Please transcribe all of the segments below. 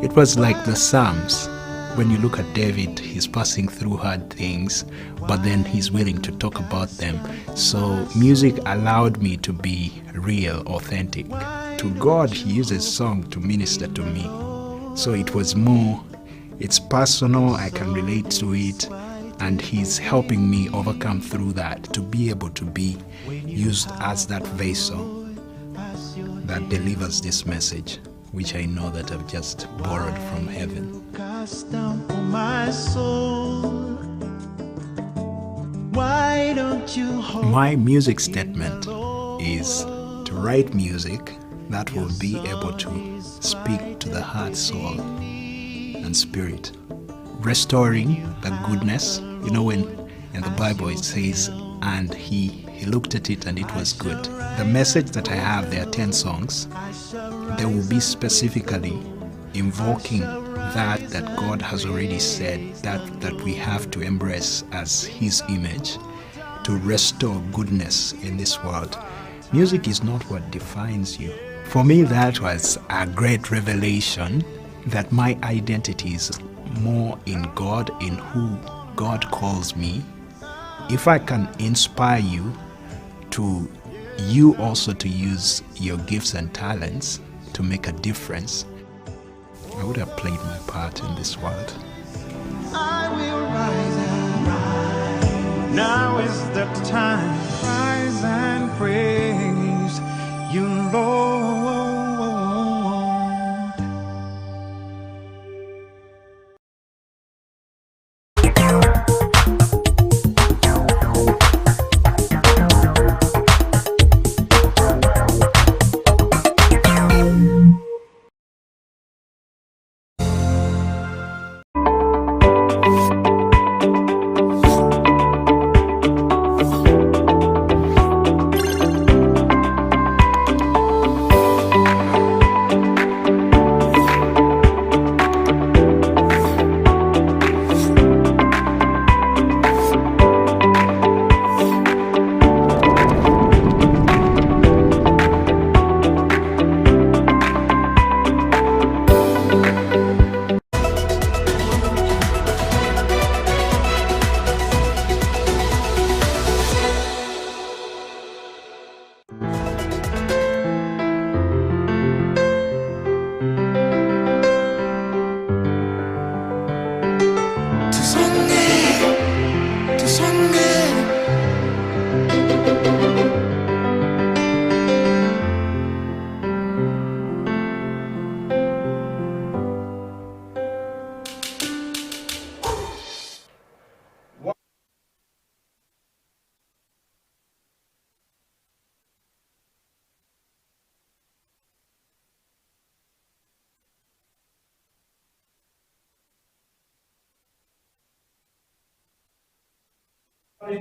It was like the Psalms. When you look at David, he's passing through hard things, but then he's willing to talk about them. So music allowed me to be real, authentic. To God, he uses song to minister to me. So it was more, it's personal, I can relate to it, and he's helping me overcome through that, to be able to be used as that vessel that delivers this message, which I know that I've just borrowed from heaven. My music statement is to write music that will be able to speak to the heart, soul, and spirit, restoring the goodness. You know, when in the Bible it says, and he looked at it and it was good. The message that I have, there are 10 songs. They will be specifically invoking that God has already said, that we have to embrace as his image, to restore goodness in this world. Music is not what defines you. For me, that was a great revelation, that my identity is more in God, in who God calls me. If I can inspire you to also to use your gifts and talents to make a difference, I would have played my part in this world. I will rise and rise. Now is the time. Rise and praise you, Lord.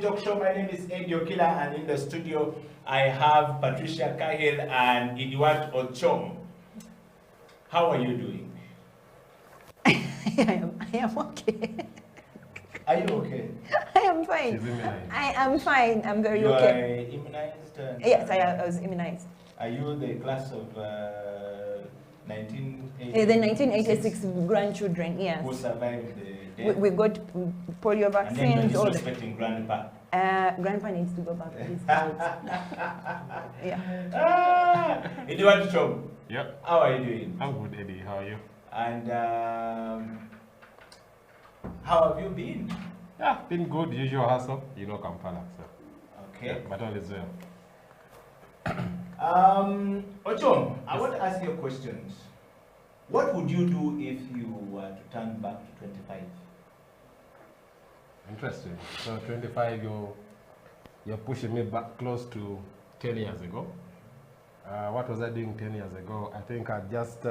Talk show. My name is Okila, and in the studio I have Patricia, Kahill, and Ochom. How are you doing? I am okay. Are you okay? I am fine. I am fine. I'm very okay. You are immunized? Yes, I was immunized. Are you the class of 1986? The 1986 grandchildren, yes. Who survived the death? We got polio vaccines. And then respecting grandpa. Grandpa needs to go back to his house. Yeah. Ochom. Yep. How are you doing? I'm good, Eddie. How are you? And how have you been? Yeah, been good. Usual hustle. You know Kampala, so. Okay. Yeah, but all is well. Ochom, I want to ask you questions. What would you do if you were to turn back to 25? Interesting. So 25, you're pushing me back close to 10 years ago. What was I doing 10 years ago? I think I just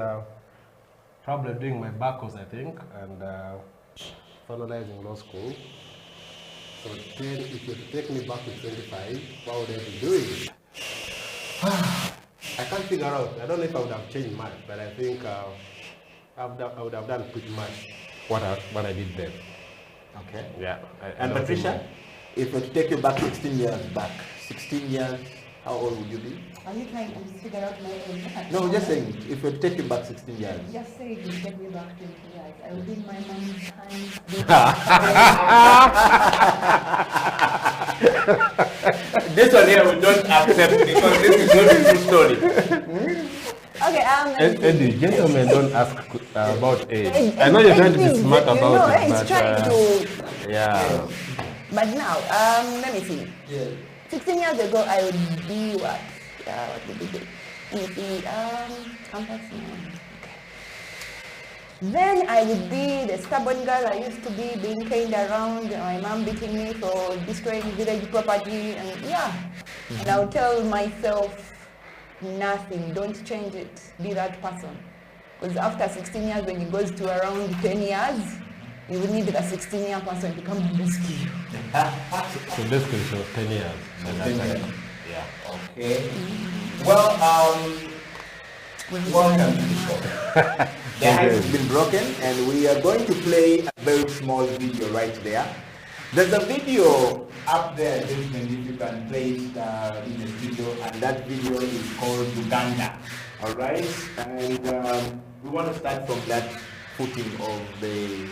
probably doing my back course, I think, and finalizing law school. So 10, if you take me back to 25, what would I be doing? I can't figure out. I don't know if I would have changed much, but I think I would have done pretty much what I did then. Okay. Yeah. And Patricia, if we take you back 16 years back, 16 years, how old would you be? Are you trying to figure out my age? No, just saying, if you take you back 16 years. Just say you take me back 20 years. I will be in my mom's hands. This one here we don't accept because this is not a true story. Okay, Eddie, gentlemen don't ask about age. I know you're trying to be smart about it, but trying to. yeah. But now, let me see. Yeah. 16 years ago, I would be what? What would be good? Let me see. Complex now. Okay. Then I would be the stubborn girl I used to be, being caned around, my mom beating me for destroying village property, and yeah. And I would tell myself, nothing, don't change it, be that person. Because after 16 years, when it goes to around 10 years, you would need a 16-year person to come and rescue you. So basically, it was 10 years. Yeah. Okay. Well, welcome to the show. The hype has been broken, and we are going to play a very small video right there. There's a video up there, gentlemen, if you can play it in the studio, and that video is called Uganda. All right, and we want to start from that footing of the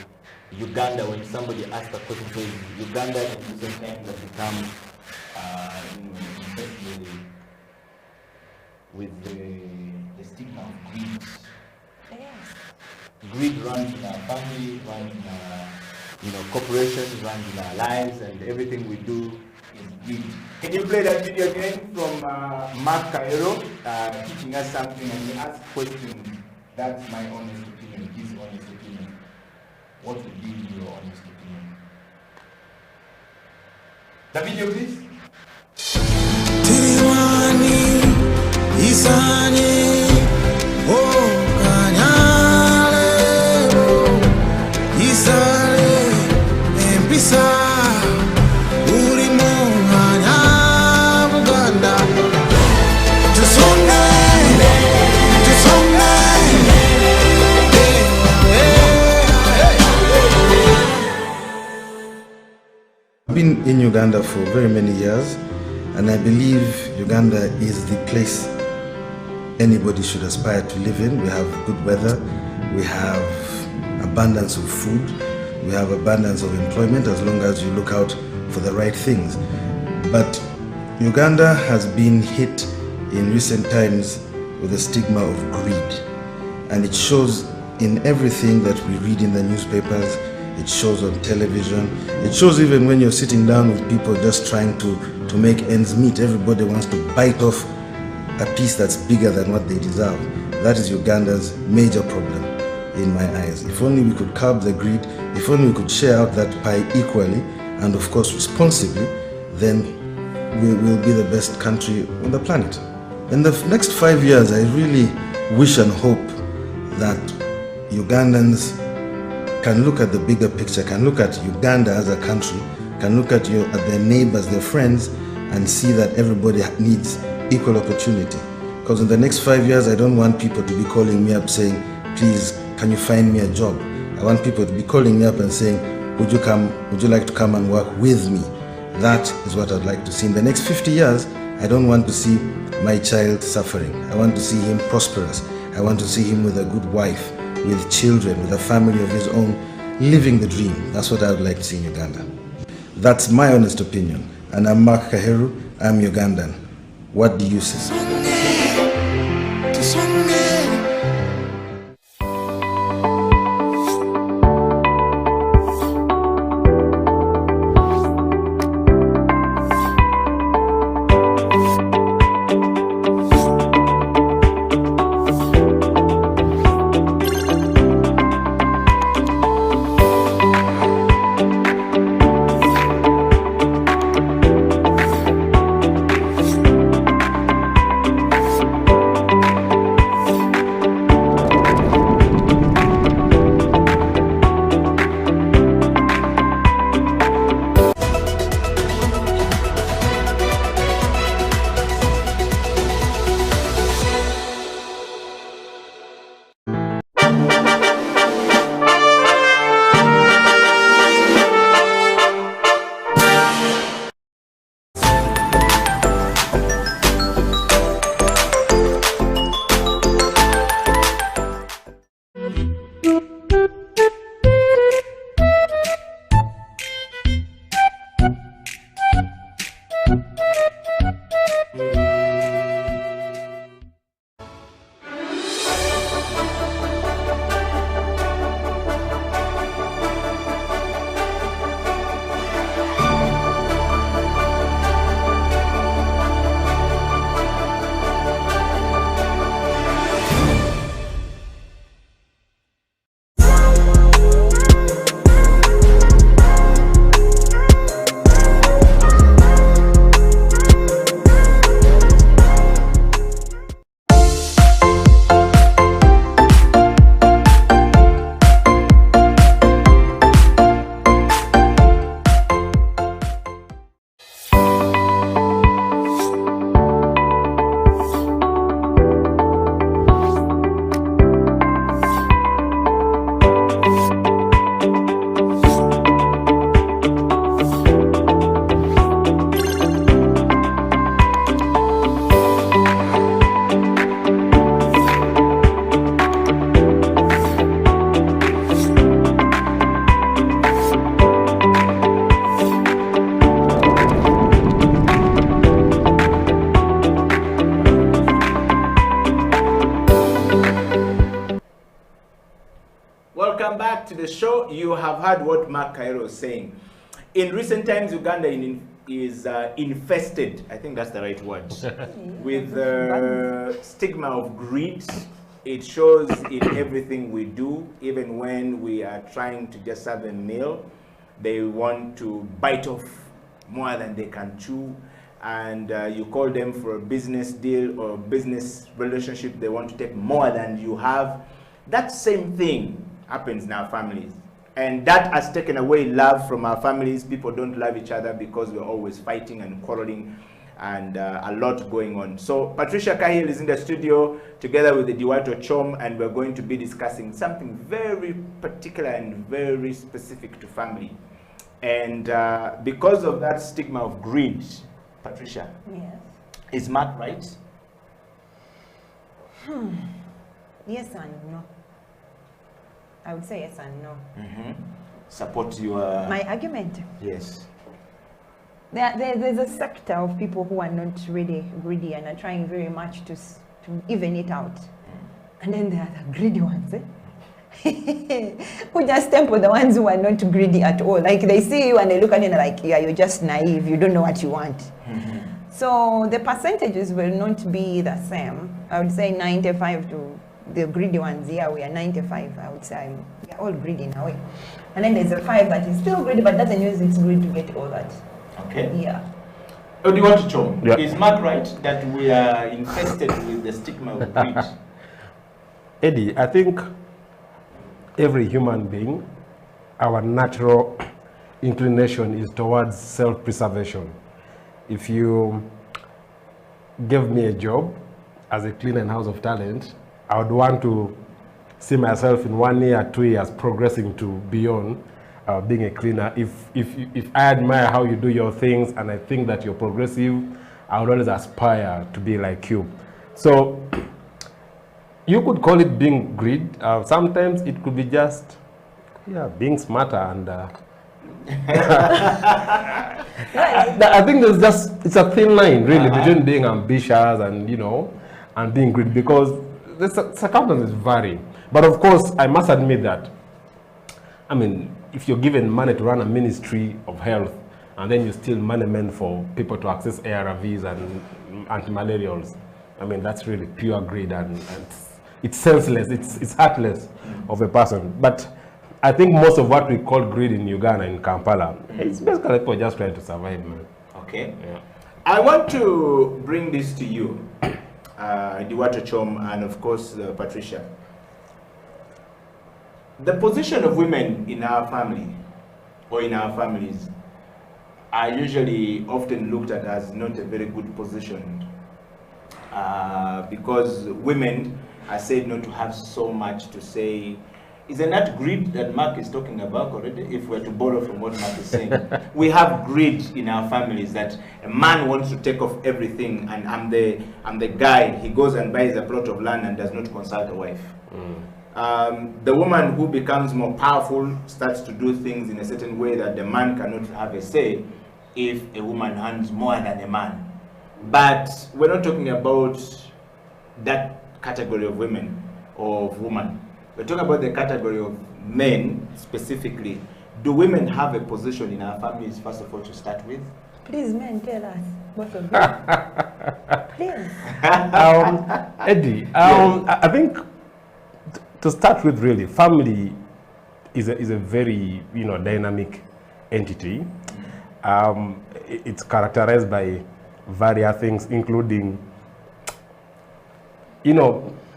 Uganda. When somebody asks a question, says Uganda in recent times has become with The stigma of greed. Yes. greed runs in our family, runs in our corporations, runs in our lives, and everything we do is greed. Can you play that video again from Mark Kahill, teaching us something, and he asked questions? That's my honest opinion, his honest opinion. What would be your honest opinion? The video, please. Tiriwani, Isani, oh, Kanyale, oh, Isale, Empisa, Urimo, Hanya, Uganda, Tusonge, I've been in Uganda for very many years, and I believe Uganda is the place anybody should aspire to live in. We have good weather, we have abundance of food, we have abundance of employment as long as you look out for the right things. But Uganda has been hit in recent times with the stigma of greed, and it shows in everything that we read in the newspapers. It shows on television. It shows even when you're sitting down with people just trying to make ends meet. Everybody wants to bite off a piece that's bigger than what they deserve. That is Uganda's major problem in my eyes. If only we could curb the greed, if only we could share out that pie equally and of course responsibly, then we will be the best country on the planet. In the next 5 years, I really wish and hope that Ugandans can look at the bigger picture, can look at Uganda as a country, can look at their neighbors, their friends, and see that everybody needs equal opportunity. Because in the next 5 years, I don't want people to be calling me up saying, please, can you find me a job? I want people to be calling me up and saying, would you like to come and work with me? That is what I'd like to see. In the next 50 years, I don't want to see my child suffering. I want to see him prosperous. I want to see him with a good wife, with children, with a family of his own, living the dream. That's what I would like to see in Uganda. That's my honest opinion. And I'm Mark Kahill, I'm Ugandan. What do you say? Welcome back to the show. You have heard what Mark Kahill was saying. In recent times, Uganda is infested, I think that's the right word, with the stigma of greed. It shows in everything we do, even when we are trying to just serve a meal, they want to bite off more than they can chew. And you call them for a business deal or business relationship, they want to take more than you have. That same thing happens in our families. And that has taken away love from our families. People don't love each other because we're always fighting and quarreling, and a lot going on. So Patricia Kahill is in the studio together with the Ochom, and we're going to be discussing something very particular and very specific to family. And because of that stigma of greed, Patricia, Yes. is Mark right? Yes and no. I would say yes and no. Support your... My argument. Yes. There's a sector of people who are not really greedy and are trying very much to even it out. And then there are the greedy ones, who just temple the ones who are not greedy at all. Like they see you and they look at you and like, yeah, you're just naive, you don't know what you want. So the percentages will not be the same. I would say 95 to the greedy ones. Yeah, we are 95. I would say we are all greedy in a way. And then there's a 5 that is still greedy but doesn't use its greed to get all that. Okay. Yeah. Oh, do you want to show? Yeah. Is Mark right that we are infested with the stigma of greed? Eddie, I think every human being, our natural inclination is towards self-preservation. If you give me a job as a cleaner in House of Talent, I would want to see myself in 1 year, 2 years progressing to beyond being a cleaner. If I admire how you do your things and I think that you're progressive, I would always aspire to be like you. So you could call it being greed. Sometimes it could be just being smarter and I think it's a thin line really between being ambitious and and being greedy, because the circumstances vary. But of course, I must admit that, I mean, if you're given money to run a ministry of health and then you steal money meant for people to access ARVs and anti-malarials, I mean, that's really pure greed, and it's senseless, it's heartless of a person. But I think most of what we call greed in Uganda, in Kampala, it's basically people just trying to survive, man. Okay. Yeah. I want to bring this to you, Ochom, and of course Patricia. The position of women in our family or in our families are usually often looked at as not a very good position, because women are said not to have so much to say. Isn't that greed that Mark is talking about already? If we're to borrow from what Mark is saying, we have greed in our families that a man wants to take off everything, and I'm the guy. He goes and buys a plot of land and does not consult a wife. the woman who becomes more powerful starts to do things in a certain way that the man cannot have a say if a woman earns more than a man. But we're not talking about that category of women or of women. We're talking about the category of men specifically. Do women have a position in our families, first of all, to start with? Please, men, tell us, both of you. Please. Eddie, I think to start with, really, family is a very dynamic entity. It's characterized by various things, including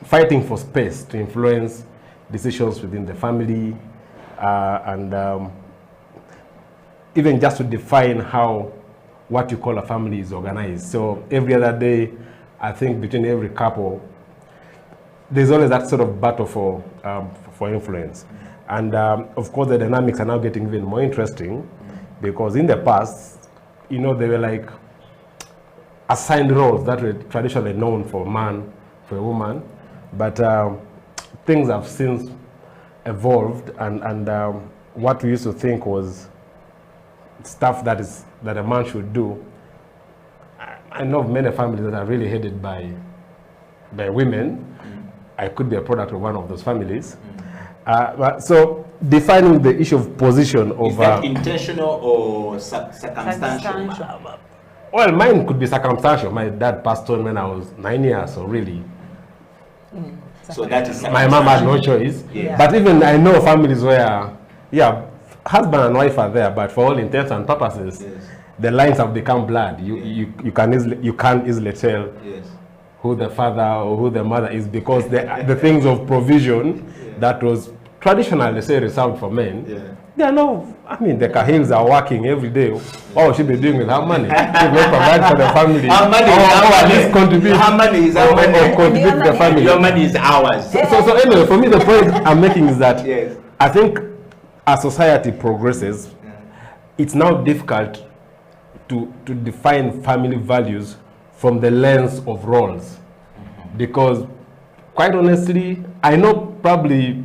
fighting for space to influence decisions within the family, and even just to define how what you call a family is organized. So every other day, I think between every couple, there's always that sort of battle for influence. And of course, the dynamics are now getting even more interesting, because in the past, they were like assigned roles that were traditionally known for a man, for a woman, but things have since evolved, and what we used to think was stuff that a man should do. I know of many families that are really headed by women. I could be a product of one of those families. So defining the issue of position of... Is that intentional or circumstantial? Well, mine could be circumstantial. My dad passed on when I was 9 years, so really. So that is my mom had no choice. Yeah. But even I know families where, husband and wife are there, but for all intents and purposes, the lines have become blurred. You can't easily tell who the father or who the mother is, because the things of provision that was traditionally, say, reserved for men, they are now, the Kahills are working every day. What should be doing with her money? She will provide for the family. Our money is or at least contribute. Our money is our money. Or contribute to the family. Your money is ours. So anyway, for me, the point I'm making is that I think as society progresses, it's now difficult to define family values from the lens of roles. Because, quite honestly, I know probably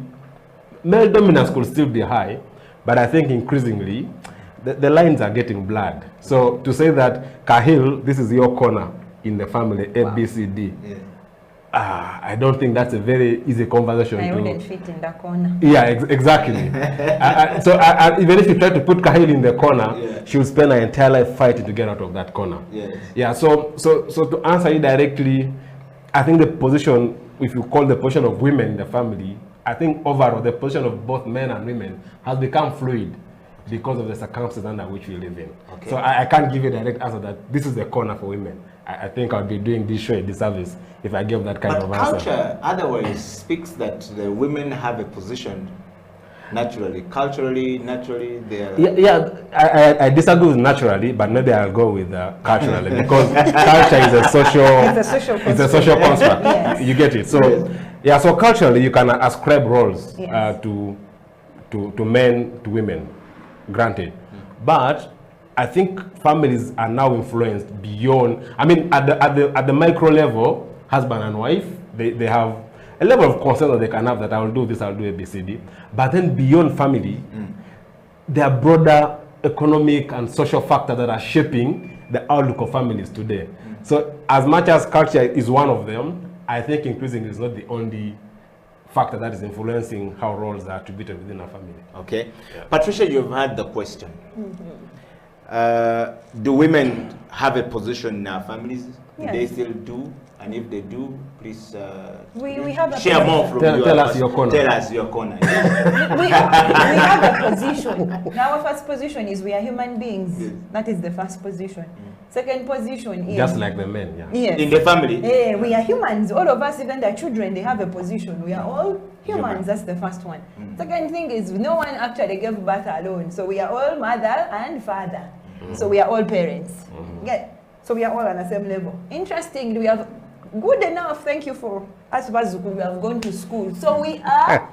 male dominance could still be high, but I think increasingly the lines are getting blurred. So to say that, Kahill, this is your corner in the family, A, B, C, D, I don't think that's a very easy conversation. I wouldn't fit in that corner. Yeah, exactly. So even if you try to put Kahill in the corner, she will spend her entire life fighting to get out of that corner. Yeah. So to answer you directly, I think the position, if you call the position of women in the family, I think overall the position of both men and women has become fluid because of the circumstances under which we live in. So I can't give you a direct answer that this is the corner for women. I think I'd be doing this show a disservice if I gave that kind of answer. But culture otherwise speaks that the women have a position naturally, culturally, naturally. They are... I disagree with naturally, but maybe I'll go with culturally, because culture is a social. It's a social construct. Yes. You get it. So so culturally you can ascribe roles to men, to women, granted, but I think families are now influenced beyond. At the micro level, husband and wife, they have a level of concern that they can have, that I will do this, I'll do A, B, C, D. But then beyond family, there are broader economic and social factors that are shaping the outlook of families today. So as much as culture is one of them, I think increasingly it's not the only factor that is influencing how roles are attributed within a family. Okay. Patricia, you've heard the question. Do women have a position in our families? Do they still do? And if they do, please we have a share more from you. Tell us your corner. Tell us your corner. we have a position. Now, our first position is we are human beings. That is the first position. Second position is... Just like the men, Yes. In the family? We are humans. All of us, even the children, they have a position. We are all humans. That's the first one. Second thing is no one actually gave birth alone. So we are all mother and father. So we are all parents. So we are all on the same level. Interestingly, we have good enough, thank you for us, we have gone to school. So we are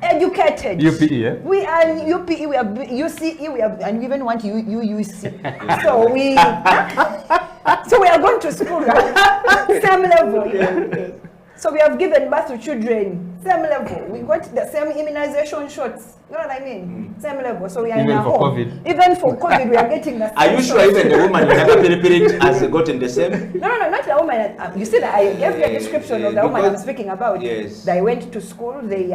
educated. UPE, We are UPE, we are UCE, we are, and we even want UUC. So we are going to school, same level. So we have given birth to children, same level. We got the same immunization shots. You know what I mean? Same level. So we are Even in a for home. COVID? Even for COVID, we are getting the same Are you sure shots. even the woman in Nagapirit has gotten the same? No, not the woman. You see that I gave you a description of the woman I'm because- speaking about. yes. They went to school, they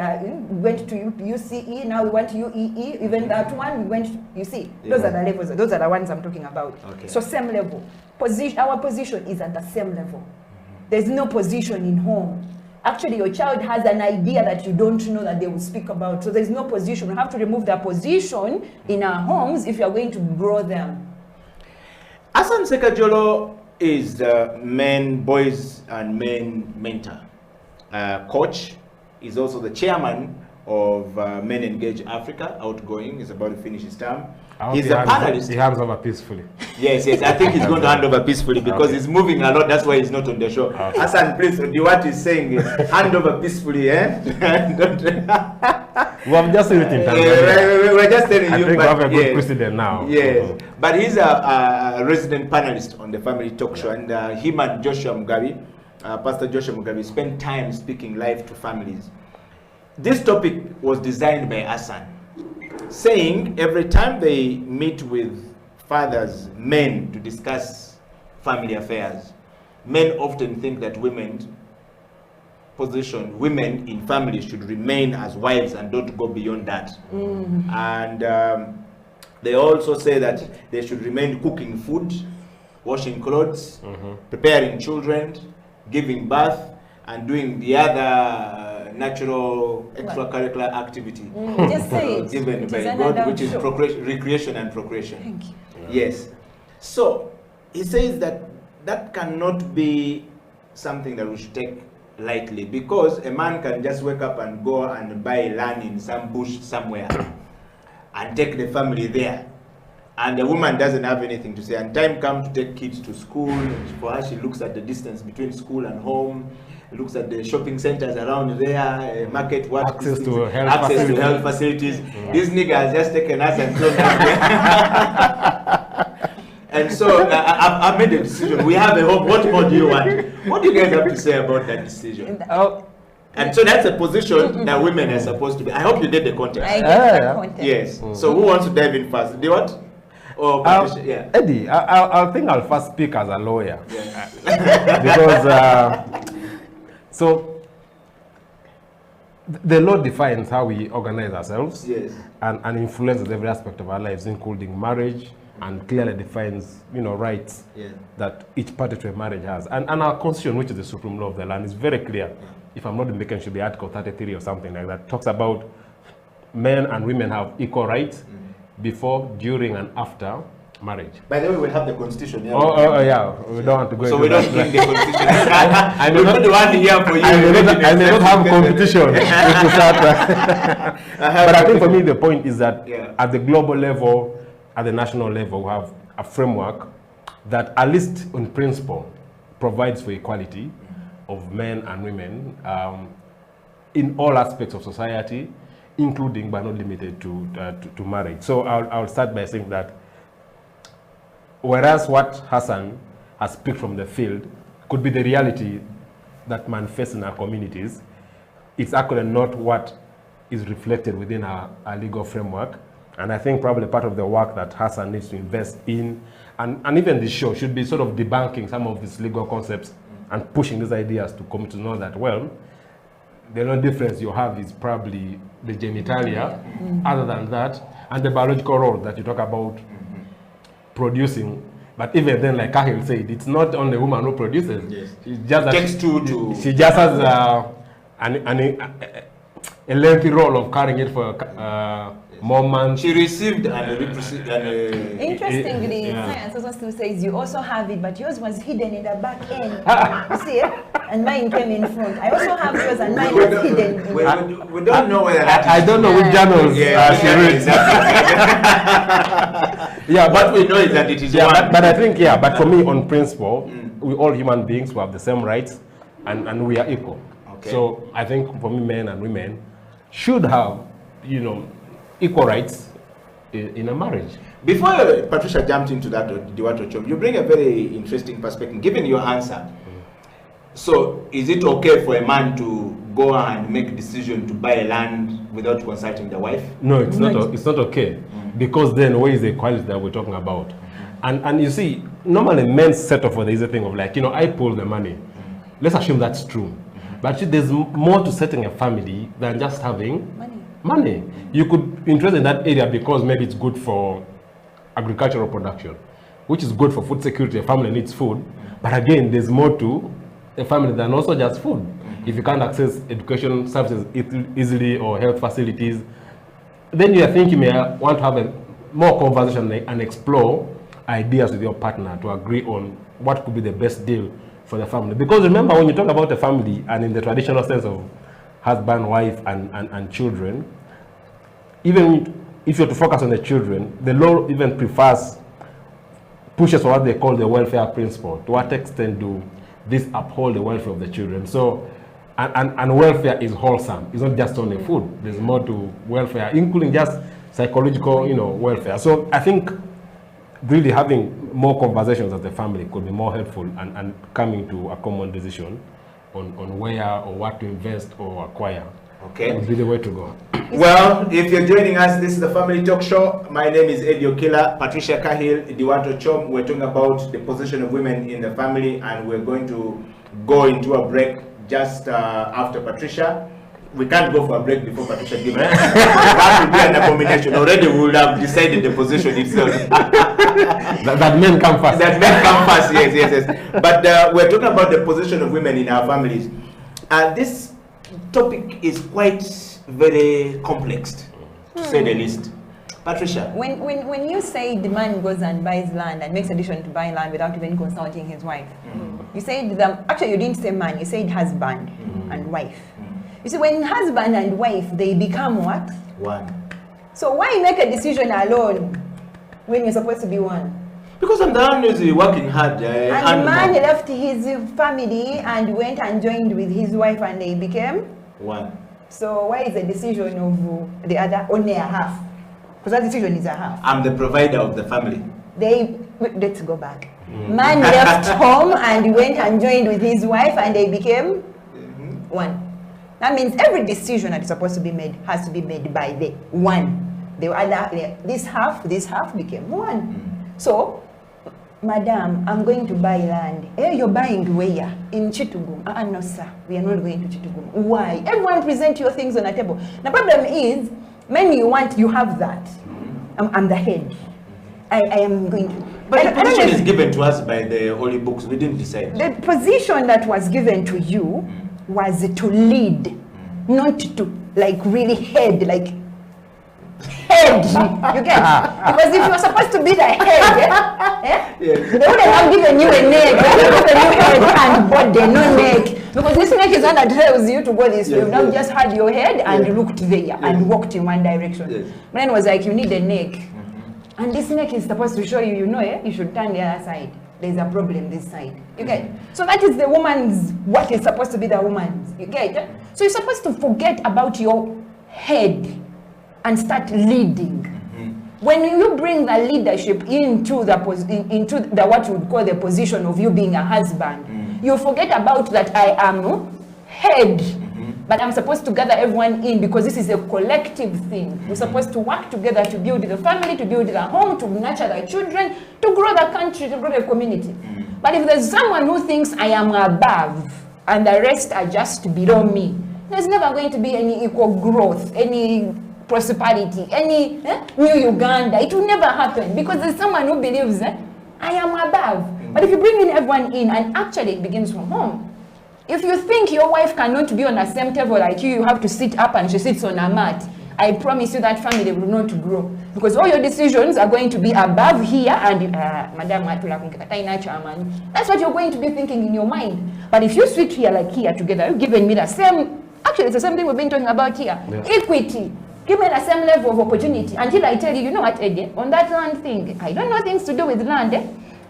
went to UCE, now we went to UEE, even that one we went to, you see, those Yeah. are the levels, those are the ones I'm talking about. Okay. So same level. Our position is at the same level. There's no position in home. Actually, your child has an idea that you don't know that they will speak about. So there's no position. We have to remove the position in our homes if you are going to grow them. Hassan Sekajolo is the boys and men mentor. Coach is also the chairman of Men Engage Africa, outgoing. He's about to finish his term. He's a panelist. He hands over peacefully. Yes, I think he's going to hand over peacefully because he's moving a lot. That's why he's not on the show. Okay. Hassan, please, what he's saying is hand over peacefully, eh? We have just seen it in Tanzania. We're just telling I you. think we have a good yes. precedent now. Yes, Mhm. but he's a resident panelist on the Family Talk Show, and him and Joshua Mugabe, Pastor Joshua Mugabe, spent time speaking live to families. This topic was designed by Hassan, saying every time they meet with fathers, men, to discuss family affairs, men often think that women in families should remain as wives and don't go beyond that. And they also say that they should remain cooking food, washing clothes, preparing children, giving birth, and doing the other natural extracurricular activity Just say it. given It by is God, another which is show. recreation and procreation. Thank you. Yes. So he says that that cannot be something that we should take lightly, because a man can just wake up and go and buy land in some bush somewhere and take the family there, and the woman doesn't have anything to say, and time comes to take kids to school, and for her she looks at the distance between school and home, looks at the shopping centers around there, market, what Access these to things- health access to facilities. health facilities. This nigga has just taken us and thrown us there. And so I've made a decision. We have a home. What more do you want? What do you guys have to say about that decision? Oh, And so that's a position that women are supposed to be. I hope you get the context. I get Yeah. the content. Yes. So who wants to dive in first? Do you want? Or Patricia? Yeah. Eddie, I think I'll first speak as a lawyer. Because, so, the law defines how we organize ourselves Yes. and influences every aspect of our lives, including marriage, and clearly defines, rights Yeah. that each party to a marriage has. And our constitution, which is the supreme law of the land, is very clear. If I'm not mistaken, it should be Article 33 or something like that. Talks about men and women have equal rights before, during, and after marriage. By the way, we have the constitution. Yeah. Oh, yeah. We don't want to go So into we that. don't bring the constitution. I may will not- put the one here for you. I may not have competition. if we start, but I think for me the point is that Yeah. at the global level, at the national level, we have a framework that, at least in principle, provides for equality of men and women in all aspects of society, including but not limited to marriage. So I'll start by saying that whereas what Hassan has picked from the field could be the reality that manifests in our communities, it's actually not what is reflected within our legal framework. And I think probably part of the work that Hassan needs to invest in, and even this show, should be sort of debunking some of these legal concepts and pushing these ideas to come to know that, well, the only difference you have is probably the genitalia. Other than that, and the biological role that you talk about producing. But even then, like Kahill said, it's not only woman who produces. Yes. It's just that Takes two to- she just has a lengthy role of carrying it for more months. She received and Interestingly, Yeah. science also still says you also have it, but yours was hidden in the back end. You see, and mine came in front. I also have yours, and mine was hidden. In we don't know whether that I don't know which journals she reads. Yeah, What we know is that it is yeah, one. but I think, but for me, on principle, we all human beings who have the same rights, and we are equal. Okay. So I think for me, men and women should have, equal rights in a marriage. Before Patricia jumped into that, Ochom, you bring a very interesting perspective, given your answer. So, is it okay for a man to go and make a decision to buy land without consulting the wife? No, it's not. It's not okay, because then where is the equality that we're talking about? And you see, normally men set up for the easy thing of like, I pull the money. Let's assume that's true. But actually, there's more to setting a family than just having money. You could interest in that area because maybe it's good for agricultural production, which is good for food security. A family needs food. But again, there's more to a family than also just food. If you can't access education services easily or health facilities, then you think you may want to have a more conversation and explore ideas with your partner to agree on what could be the best deal for the family. Because remember, when you talk about a family and in the traditional sense of husband, wife, and children, even if you're to focus on the children, the law even pushes for what they call the welfare principle. To what extent do this uphold the welfare of the children? So, and welfare is wholesome. It's not just only food. There's more to welfare, including just psychological, welfare. So I think really having more conversations as a family could be more helpful and coming to a common decision on where or what to invest or acquire. Okay. Would be the way to go. Well, if you're joining us, this is the Family Talk Show. My name is Okila, Patricia Kahill, Ochom. We're talking about the position of women in the family, and we're going to go into a break just after Patricia. We can't go for a break before Patricia gives us. That would be an abomination. Already we would have decided the position itself. that men come first. That men come first, yes. But we're talking about the position of women in our families. This topic is quite very complex, to say the least. Patricia. When you say the man goes and buys land and makes a decision to buy land without even consulting his wife, you said actually you didn't say man, you said husband and wife. You see, when husband and wife, they become what? One. So why make a decision alone when you're supposed to be one? Because I'm the one who's working hard. And the man left his family and went and joined with his wife and they became? One. So why is the decision of the other only a half? Because that decision is a half. I'm the provider of the family. Let's go back. Man left home and went and joined with his wife and they became one. That means every decision that is supposed to be made has to be made by the one. The other, this half became one. So, Madam, I'm going to buy land. Hey, you're buying where? In Chitugum. No, sir. We are not going to Chitugum. Why? Everyone present your things on a table. The problem is, when you have that. I'm the head. I am going to. But the position is given to us by the Holy Books. We didn't decide. The position that was given to you was to lead, not to really head, head. You get? Because if you're supposed to be the head, they wouldn't have given you a neck, they would have given you head and body, no neck. Because this neck is one that tells you to go this way. You've now just had your head and looked there and walked in one direction. But then it was like you need a neck. And this neck is supposed to show you, you should turn the other side. There's a problem this side. You get? So that is the woman's, what is supposed to be the woman's. You get? So you're supposed to forget about your head and start leading. When you bring the leadership into the what you would call the position of you being a husband, you forget about that I am head. But I'm supposed to gather everyone in because this is a collective thing. We're supposed to work together to build the family, to build the home, to nurture the children, to grow the country, to grow the community. But if there's someone who thinks I am above and the rest are just below me, there's never going to be any equal growth, any prosperity, any new Uganda. It will never happen because there's someone who believes I am above. But if you bring in everyone in, and actually it begins from home. If you think your wife cannot be on the same table like you have to sit up and she sits on a mat, I promise you that family will not grow. Because all your decisions are going to be above here and, Madam, that's what you're going to be thinking in your mind. But if you sit here like here together, you've given me the same, actually it's the same thing we've been talking about here. Equity. Give me the same level of opportunity until I tell you, you know what, Eddie, on that land thing, I don't know things to do with land,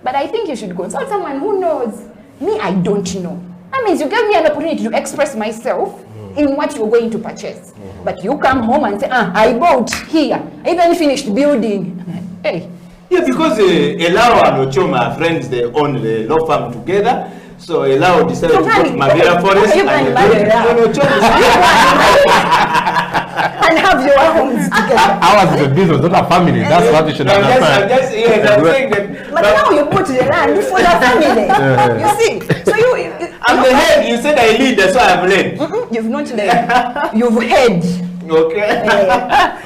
but I think you should consult someone who knows. Me, I don't know. That means you gave me an opportunity to express myself in what you're going to purchase. But you come home and say, I bought here. I even finished building. Hey. Yeah, because Elawa and Ochom are friends, they own the law firm together. So Ella decided to go to Mavira Forest You can marry Ella. And have your homes together. Ours is a business, not a family. That's what you should I'm understand. just saying that. But now you put the land for the family. You see? So you I'm the head. You said I lead, that's why I'm led. you've not led. You've head. Okay.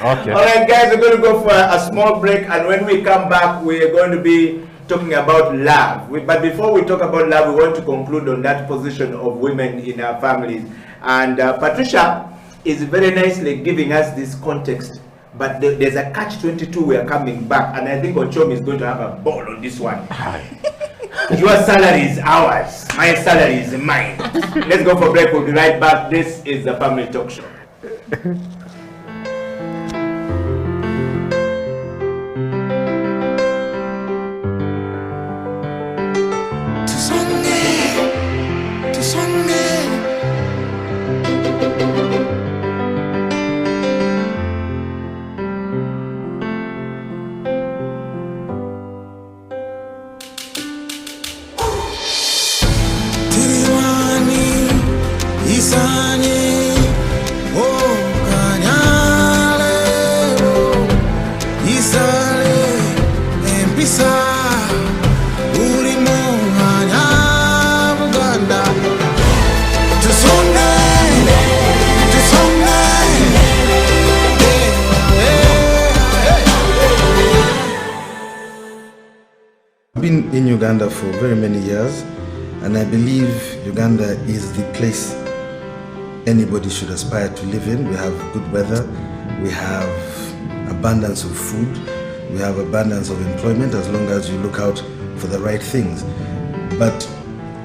Okay. All right, guys, we're going to go for a small break, and when we come back, we're going to be talking about love. But before we talk about love, we want to conclude on that position of women in our families. And Patricia is very nicely giving us this context. But there's a catch-22 we are coming back, and I think Ochom is going to have a ball on this one. Your salary is ours. My salary is mine. Let's go for break. We'll be right back. This is the Family Talk Show. I've been in Uganda for very many years, and I believe Uganda is the place anybody should aspire to live in. We have good weather, we have abundance of food, we have abundance of employment as long as you look out for the right things. But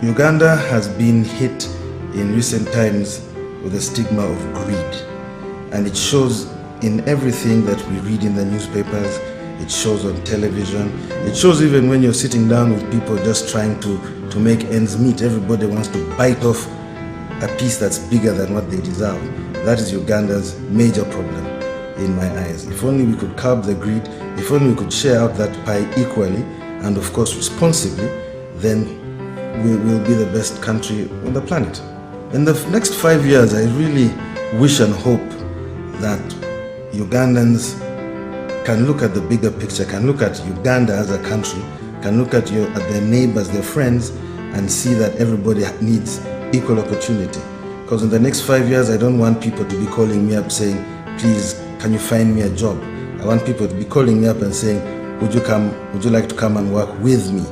Uganda has been hit in recent times with the stigma of greed, and it shows in everything that we read in the newspapers. It shows on television. It shows even when you're sitting down with people just trying to make ends meet. Everybody wants to bite off a piece that's bigger than what they deserve. That is Uganda's major problem in my eyes. If only we could curb the greed, if only we could share out that pie equally and of course responsibly, then we will be the best country on the planet. In the next 5 years, I really wish and hope that Ugandans can look at the bigger picture, can look at Uganda as a country, can look at their neighbors, their friends, and see that everybody needs equal opportunity. Because in the next 5 years, I don't want people to be calling me up saying, please, can you find me a job? I want people to be calling me up and saying, would you like to come and work with me?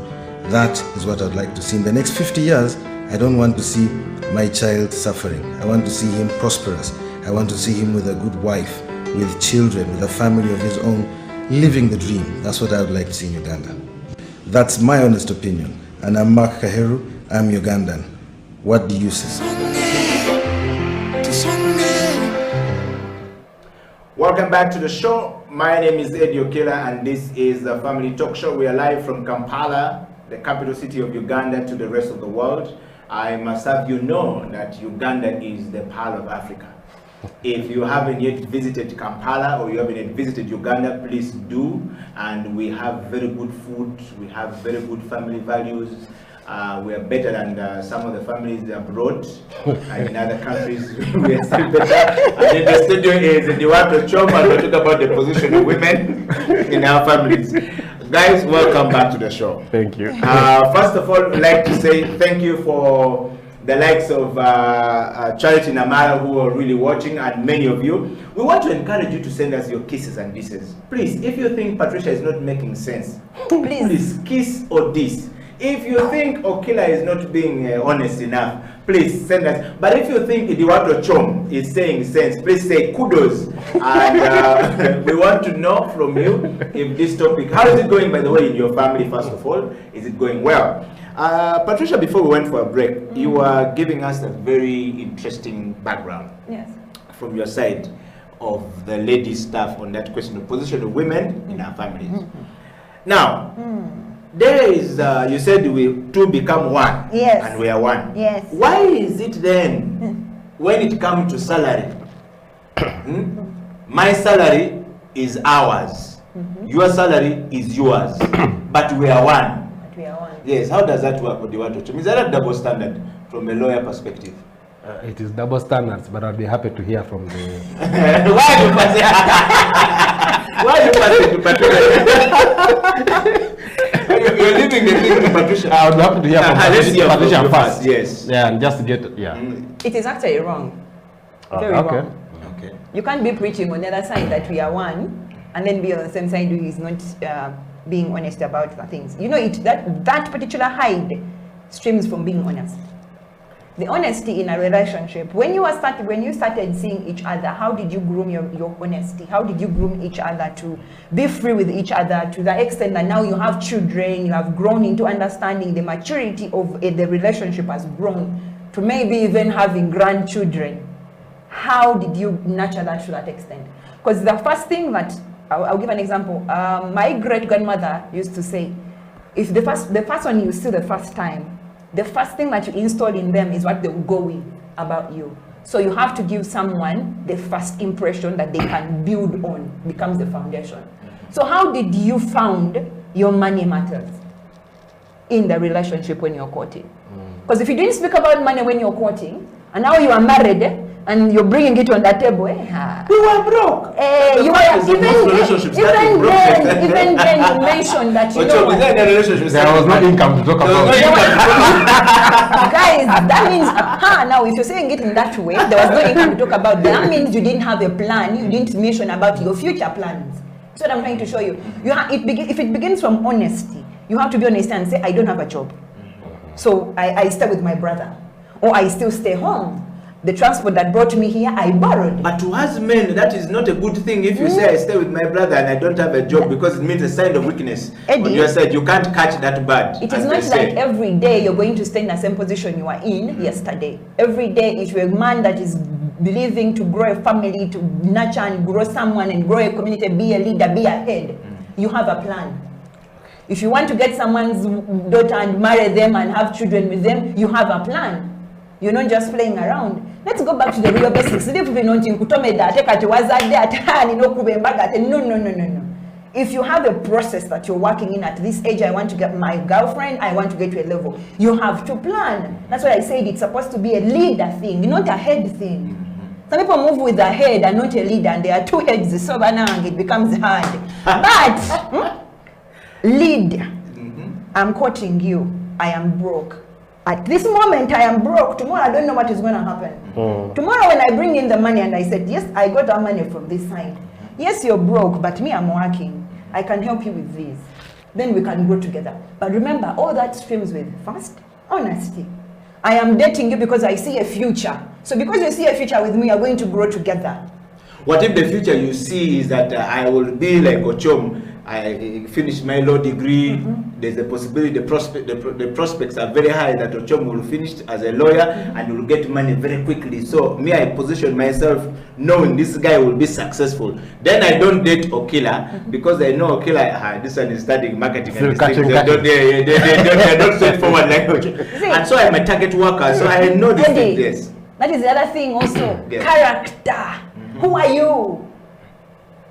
That is what I'd like to see. In the next 50 years, I don't want to see my child suffering. I want to see him prosperous. I want to see him with a good wife, with children, with a family of his own, living the dream. That's what I would like to see in Uganda. That's my honest opinion. And I'm Mark Kahill, I'm Ugandan. What do you say? Welcome back to the show. My name is Okila, and this is the Family Talk Show. We are live from Kampala, the capital city of Uganda, to the rest of the world. I must have you know that Uganda is the Pearl of Africa. If you haven't yet visited Kampala or you haven't yet visited Uganda, please do. And we have very good food, we have very good family values. We are better than some of the families abroad and in other countries. We are still better. And in the studio is the Ochom, and we'll talk about the position of women in our families. Guys, welcome back to the show. Thank you. First of all, I'd like to say thank you for the likes of Charity Namara, who are really watching, and many of you. We want to encourage you to send us your kisses and disses. Please, if you think Patricia is not making sense, please kiss or diss. If you think Okila is not being honest enough, please send us. But if you think Ochom is saying sense, please say kudos. And we want to know from you if this topic, how is it going, by the way, in your family, first of all? Is it going well? Patricia, before we went for a break, you were giving us a very interesting background from your side of the lady stuff on that question of position of women in our families. Now, there is, you said we two become one, and we are one. Yes. Why is it then, when it comes to salary, my salary is ours, your salary is yours, but we are one? Yes, how does that work with the word Ochom? Is that a double standard from a lawyer perspective? It is double standards, but I'll be happy to hear from the... Why do you pass it? Why do you pass it to Patricia? You're leaving the thing to Patricia. I would love to hear from Patricia first. Yes. Yeah, and just to get, yeah. It is actually wrong. Very okay. wrong. Okay. You can't be preaching on the other side that we are one, and then be on the same side who is not being honest about the things. You know, that particular hide streams from being honest. The honesty in a relationship. When you started seeing each other, how did you groom your honesty? How did you groom each other to be free with each other to the extent that now you have children, you have grown into understanding the maturity of the relationship has grown to maybe even having grandchildren. How did you nurture that to that extent? Because the first thing that, I'll give an example. My great-grandmother used to say, if the first one you see the first time, the first thing that you install in them is what they will go with about you. So you have to give someone the first impression that they can build on, becomes the foundation. So how did you found your money matters in the relationship when you're courting? Because if you didn't speak about money when you're courting, and now you are married, and you're bringing it on the table, We were broke. you were even then you mentioned that you know what? There was no income to talk about. Guys, that means now if you're saying it in that way, there was no income to talk about. That means you didn't have a plan. You didn't mention about your future plans. That's what I'm trying to show you. If it begins from honesty, you have to be honest and say, I don't have a job, so I stay with my brother, or I still stay home. The transport that brought me here, I borrowed. But to us men, that is not a good thing if you say I stay with my brother and I don't have a job, because it means a sign of weakness. Eddie, on your side, you can't catch that bird. It is not like every day you're going to stay in the same position you were in yesterday. Every day, if you're a man that is believing to grow a family, to nurture and grow someone and grow a community, be a leader, be a head, you have a plan. If you want to get someone's daughter and marry them and have children with them, you have a plan. You're not just playing around. Let's go back to the real basics. No. If you have a process that you're working in, at this age, I want to get my girlfriend, I want to get to a level. You have to plan. That's why I said it's supposed to be a leader thing, not a head thing. Some people move with a head and not a leader, and there are two heads, so it becomes hard. But lead. I'm quoting you. I am broke. At this moment, I am broke. Tomorrow, I don't know what is going to happen. Tomorrow, when I bring in the money and I said, yes, I got our money from this side. Yes, you're broke, but me, I'm working. I can help you with this. Then we can grow together. But remember, all that streams with first, honesty. I am dating you because I see a future. So because you see a future with me, you're going to grow together. What if the future you see is that I will be like Ochom, I finish my law degree, there's a possibility, the prospects are very high that Ochom will finish as a lawyer and will get money very quickly. So me, I position myself knowing this guy will be successful. Then I don't date Okila because I know Okila, this one is studying marketing and they're not straightforward like Ochom. And so I'm a target worker, so I know this thing. Yes. That is the other thing also, Yes. Character. Who are you?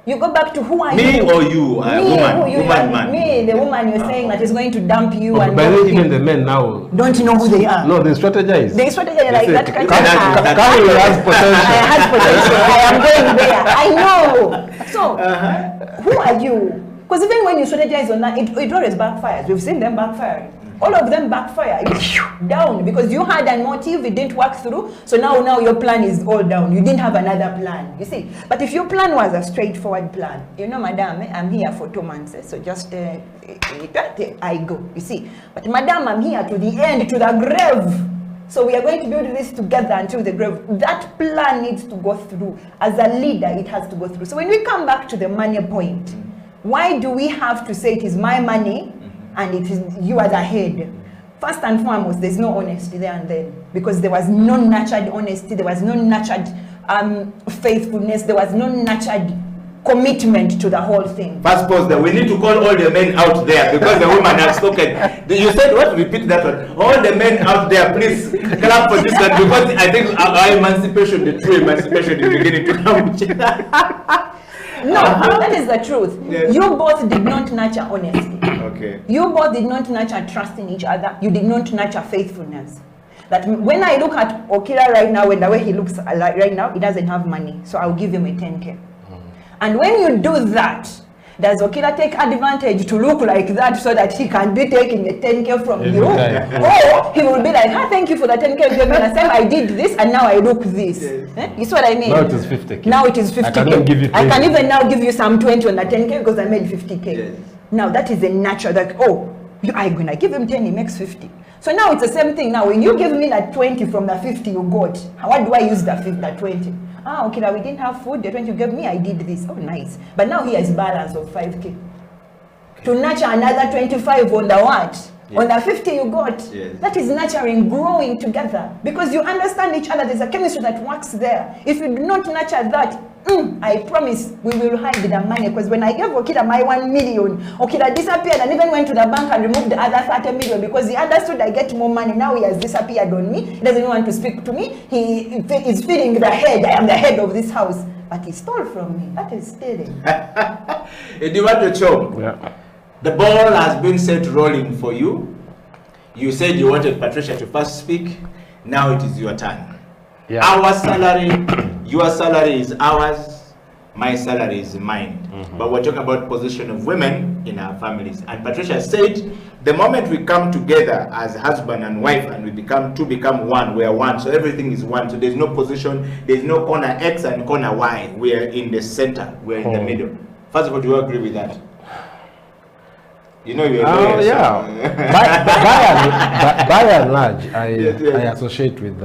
You go back to who are me you? Me or you, woman, man. Me, the woman you're saying that is going to dump you. But and by then even the men now don't know who they are. No, they strategize. They strategize like that kind of Kahill has potential. I have potential. I am going there. I know. So, who are you? Because even when you strategize on that, it always backfires. We've seen them backfire. All of them backfire. Down because you had a motive, it didn't work through. So now your plan is all down. You didn't have another plan. You see. But if your plan was a straightforward plan, you know, madam, I'm here for 2 months. So just I go. You see. But madam, I'm here to the end, to the grave. So we are going to build this together until the grave. That plan needs to go through. As a leader, it has to go through. So when we come back to the money point, why do we have to say it is my money and it is you as a head? First and foremost, there's no honesty there and then, because there was no nurtured honesty, there was no nurtured faithfulness, there was no nurtured commitment to the whole thing. First pause there. We need to call all the men out there because the woman has spoken. You said what? Repeat that one. All the men out there, please clap for this one, because I think our emancipation, the true emancipation, is beginning to come. No, that is the truth. Yes. You both did not nurture honesty. Okay. You both did not nurture trust in each other. You did not nurture faithfulness. That when I look at Okila right now, and the way he looks like right now, he doesn't have money. So I'll give him a 10K. And when you do that, does Okila take advantage to look like that so that he can be taking a 10K from you? Or he will be like, thank you for the 10K you gave me last time. I did this and now I look this. Yes. You see what I mean? Now it is 50K. Now it is 50K. I can give you I can 20. even now give you some 20 on the 10K because I made 50K. Yes. Now that is a natural, like, I'm going to give him 10, he makes 50. So now it's the same thing. Now when you give me that 20 from the 50 you got, what do I use that 20? Okay, now we didn't have food, the 20 you gave me, I did this. Oh, nice. But now he has balance of 5K. To nurture another 25 on the what? Yeah. On the 50 you got. Yes. That is nurturing, growing together. Because you understand each other. There's a chemistry that works there. If you do not nurture that, I promise we will hide the money. Because when I gave Okila my 1 million, Okila disappeared and even went to the bank and removed the other 30 million because he understood I get more money. Now he has disappeared on me. He doesn't want to speak to me. He is feeling the head. I am the head of this house. But he stole from me. That is stealing. Ochom, Yeah. the ball has been set rolling for you. You said you wanted Patricia to first speak. Now it is your turn. Yeah. Our salary, your salary is ours, my salary is mine. But we're talking about position of women in our families. And Patricia said, the moment we come together as husband and wife and we become one, we are one. So everything is one. So there's no position, there's no corner X and corner Y. We are in the center, we're in the middle. First of all, do you agree with that? You know you're Oh, yeah. by and large, I associate with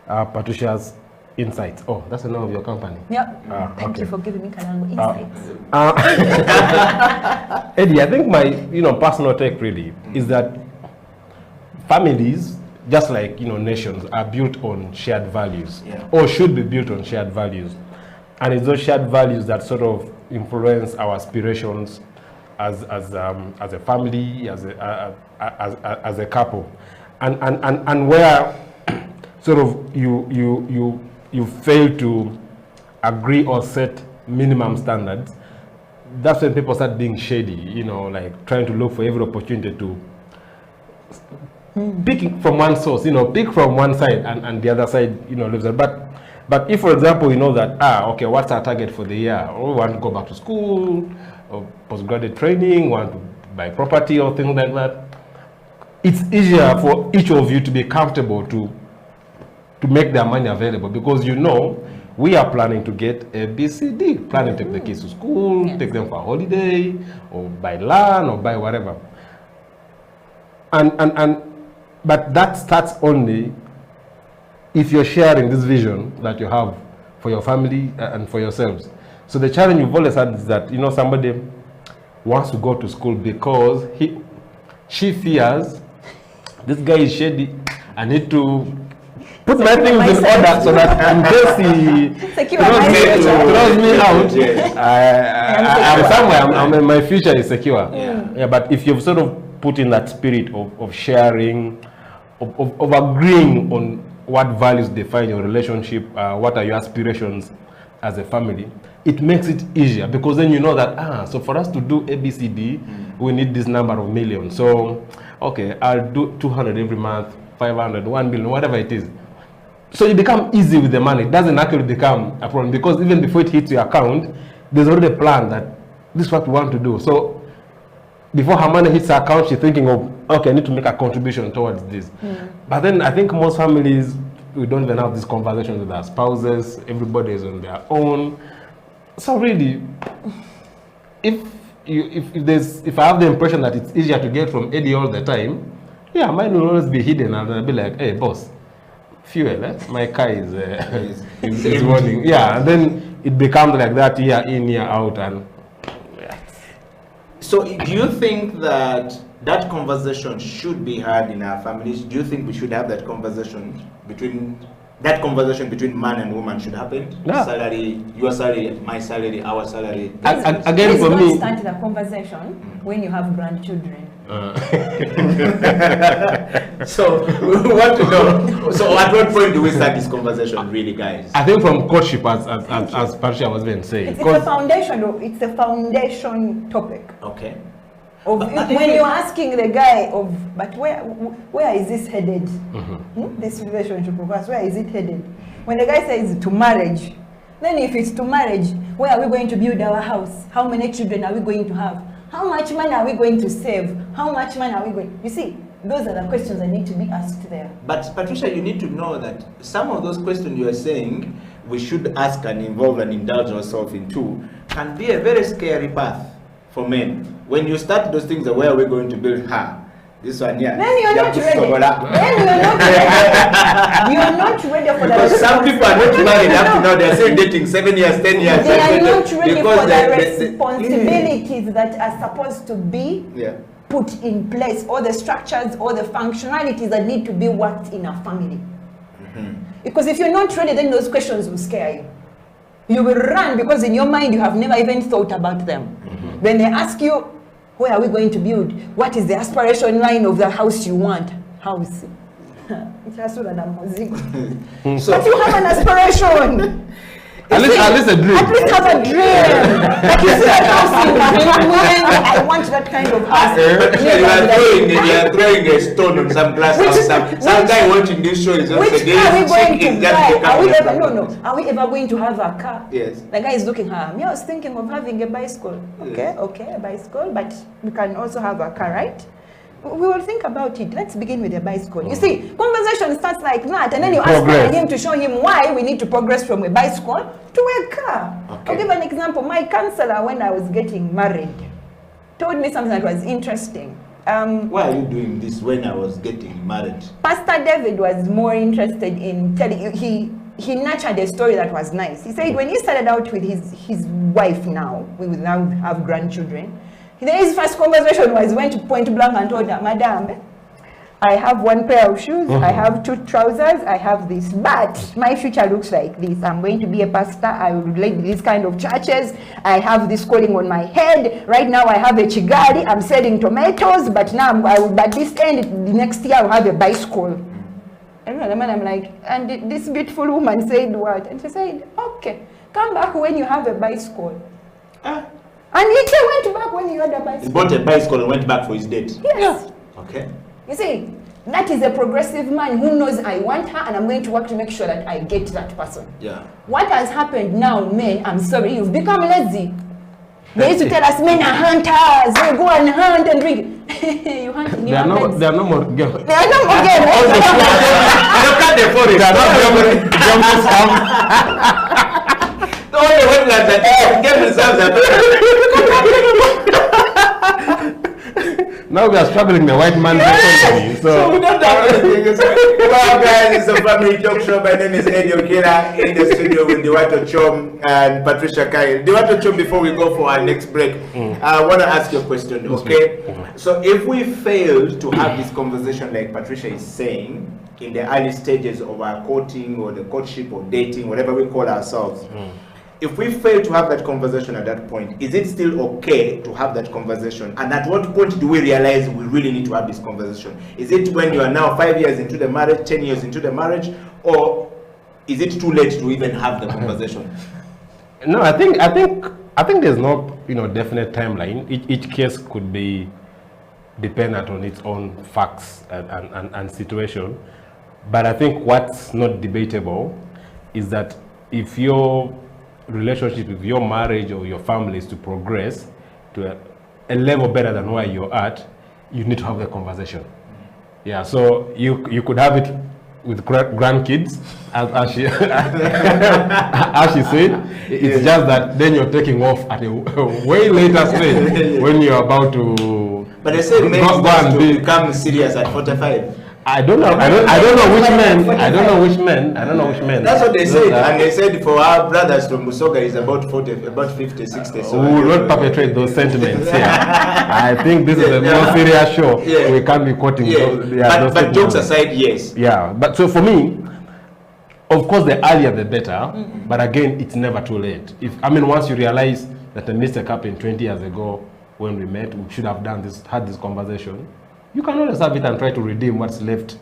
Patricia's insights. Oh, that's the name of your company. Yeah. Thank okay. you for giving me Kalango insights. Eddie, I think my personal take really is that families, just like nations, are built on shared values, or should be built on shared values, and it's those shared values that sort of influence our aspirations as a family, as a couple, and where sort of you fail to agree or set minimum standards, that's when people start being shady, like trying to look for every opportunity to pick from one source, pick from one side and the other side, lives there. But if, for example, that, okay, what's our target for the year? Oh, we want to go back to school, or postgraduate training, want to buy property or things like that. It's easier for each of you to be comfortable to make their money available because we are planning to get A, B, C, D, planning to take the kids to school, take them for a holiday, or buy land, or buy whatever. But that starts only if you're sharing this vision that you have for your family and for yourselves. So the challenge you've always had is that somebody wants to go to school because she fears this guy is shady. I need to put my things in order so that in case he throws me out, I'm somewhere. My future is secure. Yeah. But if you've sort of put in that spirit of sharing, of agreeing on what values define your relationship, what are your aspirations as a family, it makes it easier because then you know that so for us to do ABCD, we need this number of millions. So okay, I'll do 200 every month, 500, 1 million, whatever it is. So you become easy with the money. It doesn't actually become a problem because even before it hits your account, there's already a plan that this is what we want to do. So before her money hits her account, she's thinking of, okay, I need to make a contribution towards this. But then I think most families, we don't even have these conversations with our spouses. Everybody is on their own. So really, if I have the impression that it's easier to get from Eddie all the time, mine will always be hidden, and I'll be like, hey boss, fuel, my car is running. And then it becomes like that year in, year out, and So do you think that conversation should be had in our families? Do you think we should have that conversation between man and woman should happen? Yeah. Salary, your salary, my salary, our salary. Again, for me, start the conversation when you have grandchildren. So we want to know. So at what point do we start this conversation, really, guys? I think from courtship, as Patricia was been saying. It's a foundation. It's a foundation topic. Okay. When you're asking the guy but where is this headed? This relationship of us, where is it headed? When the guy says to marriage, then if it's to marriage, where are we going to build our house? How many children are we going to have? How much money are we going to save? How much money are we going? You see, those are the questions that need to be asked there. But Patricia, you need to know that some of those questions you are saying we should ask and involve and indulge ourselves into can be a very scary path for men. When you start those things, where are we going to build her? This one, yeah. Then you're not ready. Then you're not ready for that. Because some people are not married up to now. They're still dating 7 years, 10 years. They are not ready for the responsibilities that are supposed to be put in place, all the structures, all the functionalities that need to be worked in a family. Because if you're not ready, then those questions will scare you. You will run because in your mind you have never even thought about them. When they ask you, where are we going to build? What is the aspiration line of the house you want? House. So but you have an aspiration. At least a dream. At least have a dream. Like you see a house in I want that kind of house. You are throwing a stone on some glass house. Some guy watching this show is also which car are we going to buy? Are we ever going to have a car? Yes. The guy is looking at me. I was thinking of having a bicycle. Okay, a bicycle, but we can also have a car, right? We will think about it. Let's begin with the bicycle. You see, conversation starts like that, and then you ask him to show him why we need to progress from a bicycle to a car. Okay. I'll give an example. My counselor, when I was getting married, told me something that was interesting. Why are you doing this when I was getting married? Pastor David was more interested in telling you, he nurtured a story that was nice. He said when he started out with his wife now, we will now have grandchildren, his first conversation was went to point blank and told her, Madam, I have one pair of shoes, I have 2 trousers, I have this, but my future looks like this. I'm going to be a pastor, I will lead these kind of churches, I have this calling on my head. Right now I have a chigari, I'm selling tomatoes, but now by this end, the next year I'll have a bicycle. And I'm like, and this beautiful woman said what? And she said, okay, come back when you have a bicycle. And he went back when he had a bicycle. He bought a bicycle and went back for his date. Yes. Okay. You see, that is a progressive man who knows I want her and I'm going to work to make sure that I get that person. Yeah. What has happened now, men, I'm sorry, you've become lazy. They used to tell us men are hunters. They go and hunt and drink. You hunt in your friends. There are no more girls. There are no more girls. Look at the forest. There are no The only wetlands that game reserves are Now we are struggling the white man economy. So we don't have anything. Well, guys, it's a family talk show. My name is Okila in the studio with Ochom and Patricia Kahill. Ochom, before we go for our next break, I want to ask you a question, okay? So if we fail to have this conversation like Patricia is saying, in the early stages of our courting or the courtship or dating, whatever we call ourselves, if we fail to have that conversation at that point, is it still okay to have that conversation? And at what point do we realize we really need to have this conversation? Is it when you are now 5 years into the marriage, 10 years into the marriage, or is it too late to even have the conversation? No, I think there's no definite timeline. Each case could be dependent on its own facts and situation. But I think what's not debatable is that if your relationship, if your marriage or your family is to progress to a level better than where you're at, you need to have the conversation. Yeah, so you could have it with grandkids, as she as she said. It's just that then you're taking off at a way later stage when you're about to. But they say men start to become serious at 45. I don't know which men. That's what they said, and they said for our brothers from Busoga is about 40, about 50, 60. So we will not perpetrate those sentiments here. I think this is a more serious show. Yeah. We can't be quoting those. Yeah, but jokes aside, yes. Yeah, but so for me, of course, the earlier the better. But again, it's never too late. Once you realize that a mistake happened 20 years ago, when we met, we should have had this conversation. You can always have it and try to redeem what's left,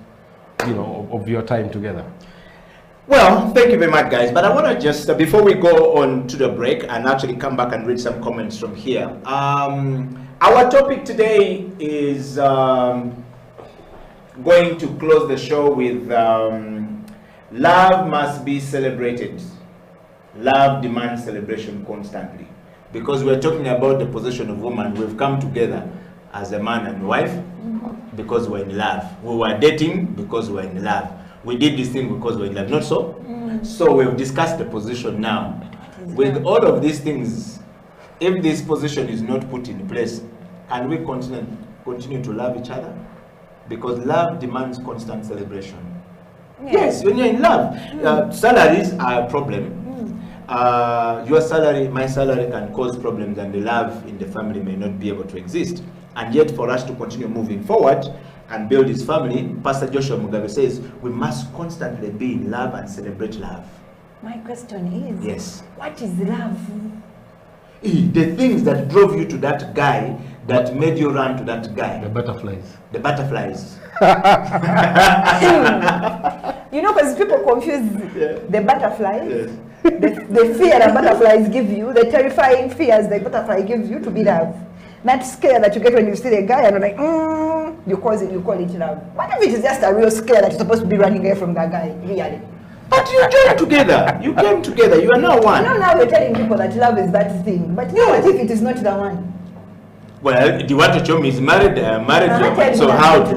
of your time together. Well, thank you very much, guys. But I want to just, before we go on to the break and actually come back and read some comments from here. Our topic today is going to close the show with love must be celebrated. Love demands celebration constantly. Because we're talking about the position of woman, we've come together as a man and wife because we're in love. We were dating because we're in love. We did this thing because we're in love, not so? So we've discussed the position now. With all of these things, if this position is not put in place, can we continue to love each other? Because love demands constant celebration. Yes, when you're in love, salaries are a problem. Your salary, my salary can cause problems, and the love in the family may not be able to exist. And yet, for us to continue moving forward and build his family, Pastor Joshua Mugabe says we must constantly be in love and celebrate love. My question is, yes, what is love? The things that drove you to that guy, that made you run to that guy. The butterflies. The butterflies. Because people confuse the butterflies, the fear that butterflies give you, the terrifying fears that butterfly gives you to be love. That scare that you get when you see the guy and you're like, you call it love. What if it is just a real scare that you're supposed to be running away from that guy, really? But you joined together. You came together. You are now one. Now you're telling people that love is that thing. But what if it is not the one? Well, the one Ochom is married, so how do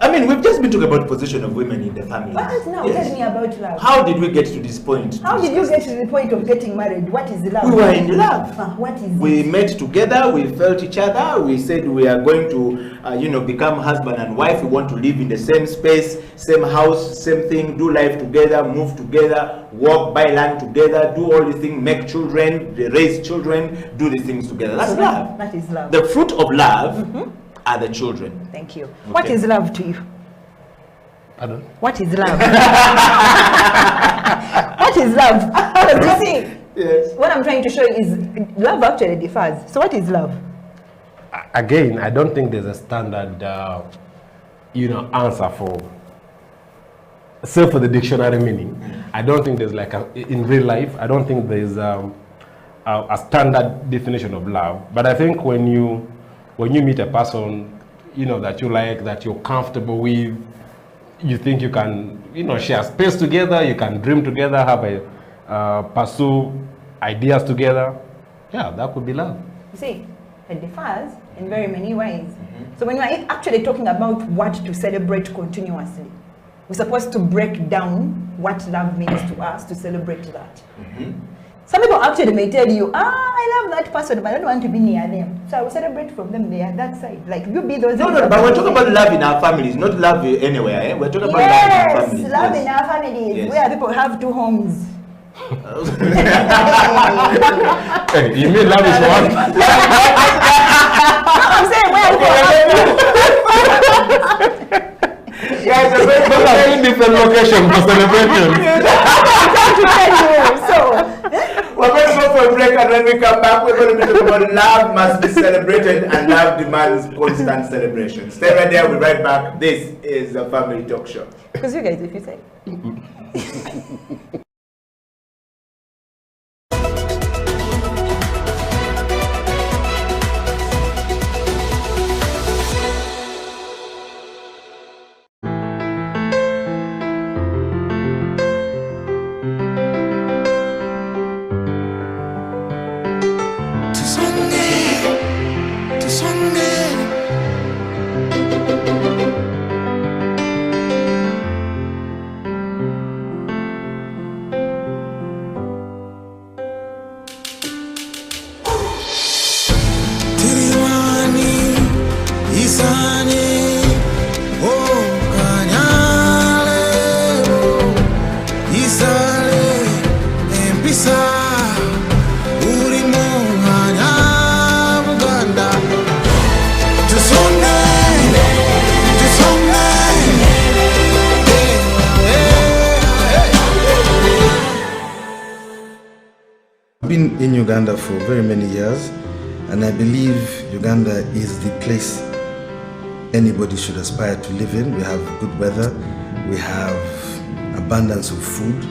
I mean, we've just been talking about position of women in the family. But now tell me about love. How did we get to this point? How did you get to the point of getting married? What is love? We were in love. What is we met together, we felt each other, we said we are going to become husband and wife. We want to live in the same space, same house, same thing, do life together, move together, work, buy land together, do all these things, make children, raise children, do these things together. That's love. That is love. The fruit of love are the children. Thank you. Okay. What is love to you? Pardon? What is love? What is love? Because you see, yes, what I'm trying to show you is love actually differs. So what is love? Again, I don't think there's a standard, answer for. So for the dictionary meaning, I don't think there's in real life, I don't think there's a standard definition of love. But I think when you meet a person, that you like, that you're comfortable with, you think you can, share space together, you can dream together, have pursue ideas together. Yeah, that could be love. You see, it differs in very many ways. So when we're actually talking about what to celebrate continuously, we're supposed to break down what love means to us to celebrate that. Some people actually may tell you, I love that person, but I don't want to be near them. So I will celebrate from them there, that side. Like, you be those... No, but we're talking about love in our families, not love anywhere. Eh? We're talking about love in our families. Love in our families, where people have two homes. Hey, you mean love is one? I'm saying where people have Guys, are in different locations for celebration. We're going to go for a break, and when we come back, we're going to be talking about love must be celebrated and love demands constant celebration. Stay right there, we'll be right back. This is a family talk show. Because you guys, if you say. I've been in Uganda for very many years, And I believe Uganda is the place anybody should aspire to live in. We have good weather, we have abundance of food,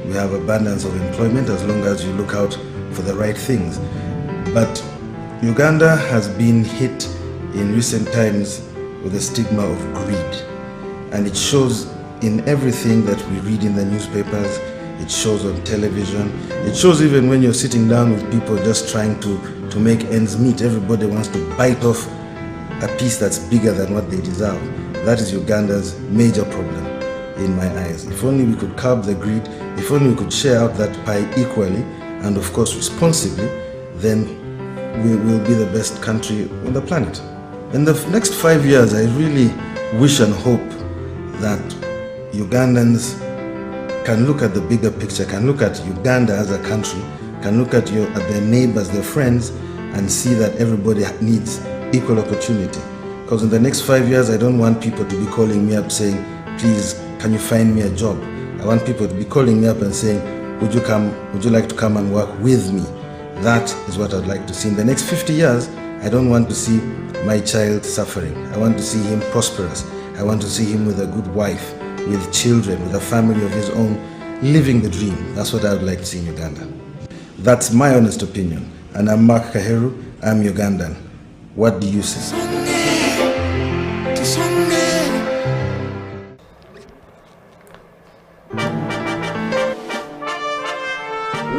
we have abundance of employment as long as you look out for the right things. But Uganda has been hit in recent times with the stigma of greed. And it shows in everything that we read in the newspapers, it shows on television, it shows even when you're sitting down with people just trying to make ends meet. Everybody wants to bite off a piece that's bigger than what they deserve. That is Uganda's major problem in my eyes. If only we could curb the greed, if only we could share out that pie equally and of course responsibly, then we will be the best country on the planet. In the next 5 years, I really wish and hope that Ugandans can look at the bigger picture, can look at Uganda as a country, can look at their neighbors, their friends, and see that everybody needs equal opportunity. Because in the next 5 years, I don't want people to be calling me up saying, please, can you find me a job? I want people to be calling me up and saying, would you like to come and work with me? That is what I'd like to see. In the next 50 years, I don't want to see my child suffering. I want to see him prosperous. I want to see him with a good wife, with children, with a family of his own, living the dream. That's what I would like to see in Uganda. That's my honest opinion. And I'm Mark Kahill. I'm Ugandan. What do you say?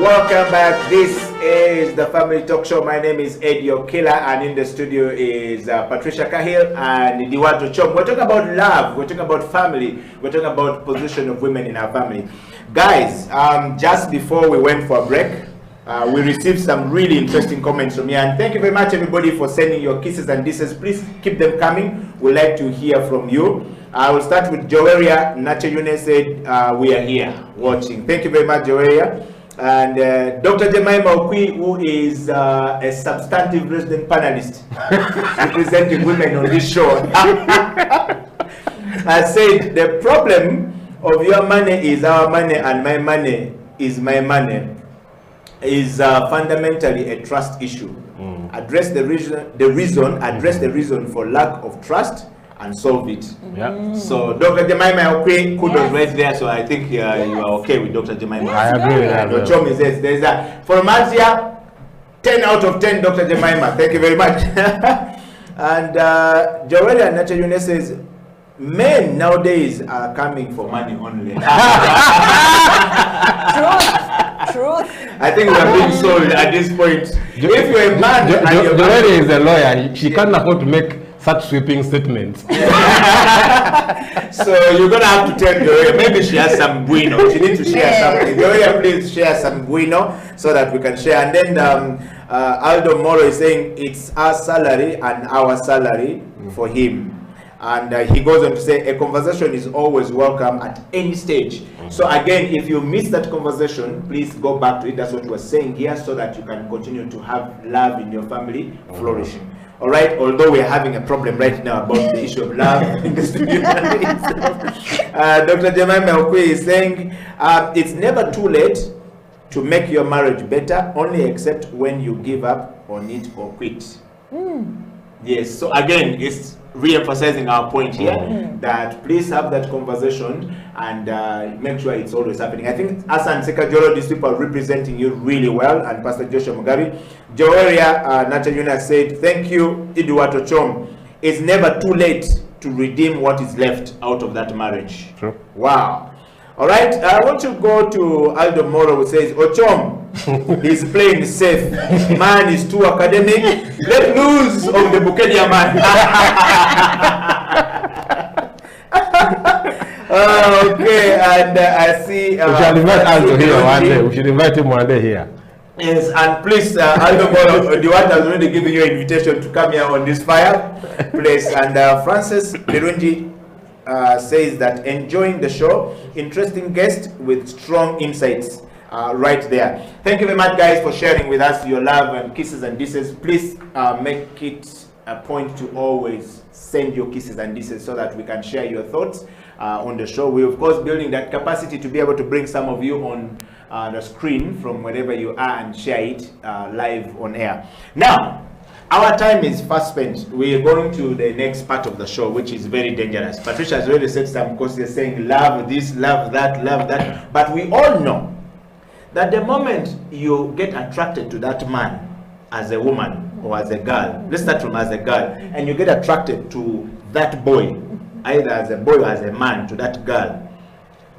Welcome back. This is the Family Talk Show. My name is Okila, and in the studio is Patricia Kahill and Ochom. We're talking about love, we're talking about family, we're talking about position of women in our family. Guys, just before we went for a break, we received some really interesting comments from you, and thank you very much everybody for sending your kisses and disses. Please keep them coming. We'd like to hear from you. I will start with Joeria. Nacho Yune said, we are here watching. Thank you very much, Joeria. And Dr. Jemima Okwi, who is a substantive resident panelist representing women on this show, I said the problem of your money is our money and my money is my money is fundamentally a trust issue. Address the reason for lack of trust and solve it. Yeah. So Dr. Jemima Okwe, kudos right there. So I think you are okay with Dr. Jemima. I agree. Ochom is yes. There's a for Mazia, 10 out of 10, Dr. Jemima. Thank you very much. And Joelia Nachayune says, men nowadays are coming for money only. Truth. I think we are being sold at this point. If you're a man, Joelia is a lawyer. She can't afford to make such sweeping statements. So you're gonna have to tell Joelia, maybe she has some bueno. She needs to share something. Joelia, please share some bueno so that we can share. And then Aldo Moro is saying it's our salary and our salary for him. And he goes on to say a conversation is always welcome at any stage. So again, if you miss that conversation, please go back to it. That's what we're saying here, so that you can continue to have love in your family flourishing. All right, although we're having a problem right now about the issue of love in the studio. Dr. Jemima Okwe is saying it's never too late to make your marriage better, only except when you give up on it or quit. Yes, so again, it's re-emphasizing our point here that please have that conversation and make sure it's always happening. I think Asan Sekajoro, these people are representing you really well, and Pastor Joshua Mugabe. Joeria Nachayuna said, thank you, Eduard Ochom. It's never too late to redeem what is left out of that marriage. True. Wow. All right, I want to go to Aldo Moro, who says, Ochom, he's playing safe. Man is too academic. Let loose of the Bukedia man. Okay, and I see. We should invite Aldo here one day. We should invite him one day here. Yes, and please, Aldo Moro, the one has already given you an invitation to come here on this fire place. And Francis Birunji says that enjoying the show, interesting guest with strong insights. Right there. Thank you very much, guys, for sharing with us your love and kisses and disses. Please make it a point to always send your kisses and disses so that we can share your thoughts on the show. We're, of course, building that capacity to be able to bring some of you on the screen from wherever you are and share it live on air. Now, Our time is fast spent. We're going to the next part of the show, which is very dangerous. Patricia has already said some courses saying love this, love that, love that. But we all know that the moment you get attracted to that man as a woman or as a girl, let's start from as a girl, and you get attracted to that boy, either as a boy or as a man, to that girl,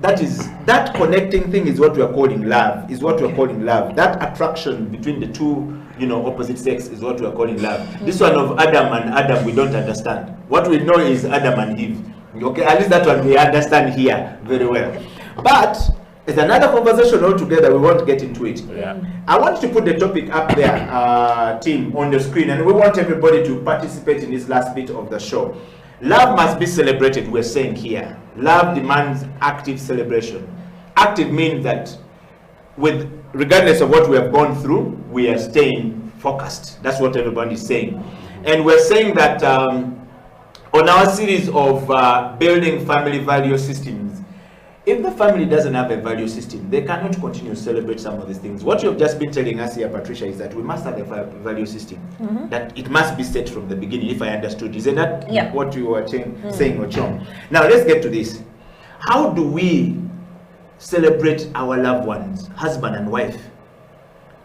that connecting thing is what we are calling love, That attraction between the two, opposite sex is what we are calling love. This one of Adam and Adam, we don't understand. What we know is Adam and Eve. Okay, at least that one we understand here very well. But it's another conversation altogether. We won't get into it. Yeah. I want to put the topic up there, team, on the screen, and we want everybody to participate in this last bit of the show. Love must be celebrated, we're saying here. Love demands active celebration. Active means that regardless of what we have gone through, we are staying focused. That's what everybody is saying. And we're saying that on our series of building family value systems, if the family doesn't have a value system, they cannot continue to celebrate some of these things. What you've just been telling us here, Patricia, is that we must have a value system. That it must be set from the beginning, if I understood. Isn't that what you were saying, Ochom? Now, let's get to this. How do we celebrate our loved ones, husband and wife,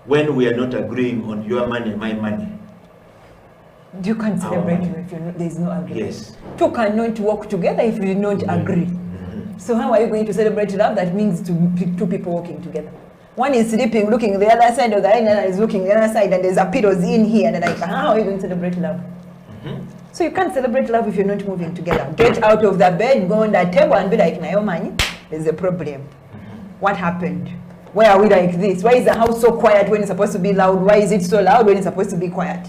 when we are not agreeing on your money, my money? You can't celebrate if there's no agreement. Yes. Two cannot work together if you don't agree. So how are you going to celebrate love? That means two people working together. One is sleeping, looking the other side of the eye, and is looking the other side, and there's a pillows in here, and like, how are you going to celebrate love? So you can't celebrate love if you're not moving together. Get out of the bed, go on the table, and be like, Naomi, there's a problem. What happened? Why are we like this? Why is the house so quiet when it's supposed to be loud? Why is it so loud when it's supposed to be quiet?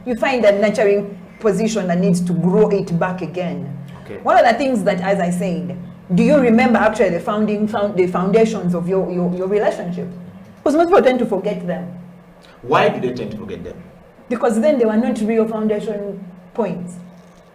You find a nurturing position that needs to grow it back again. Okay. One of the things that, as I said, do you remember actually the foundations of your relationship? Because most people tend to forget them. Why do they tend to forget them? Because then they were not real foundation points.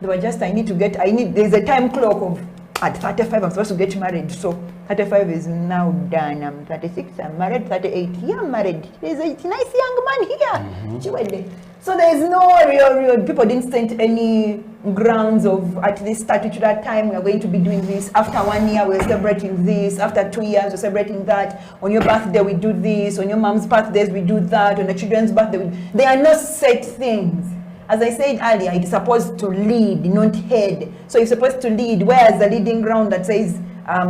They were just, there's a time clock of, at 35, I'm supposed to get married. So 35 is now done. I'm 36, I'm married. 38, yeah, I'm married. There's a nice young man here. So there is no real, people didn't set any grounds of at this statutory that time we are going to be doing this. After 1 year we're celebrating this. After 2 years we're celebrating that. On your birthday we do this. On your mom's birthdays we do that. On the children's birthday they are not set things. As I said earlier, it's supposed to lead, not head. So you're supposed to lead. Where's the leading ground that says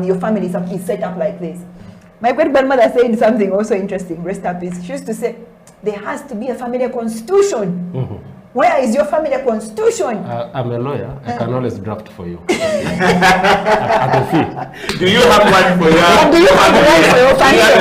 your family is set up like this? My great grandmother said something also interesting. Rest in peace. She used to say, there has to be a family constitution. Where is your family constitution? I'm a lawyer. I can always draft for you. At a fee. Do you have one for your? Do you have one for your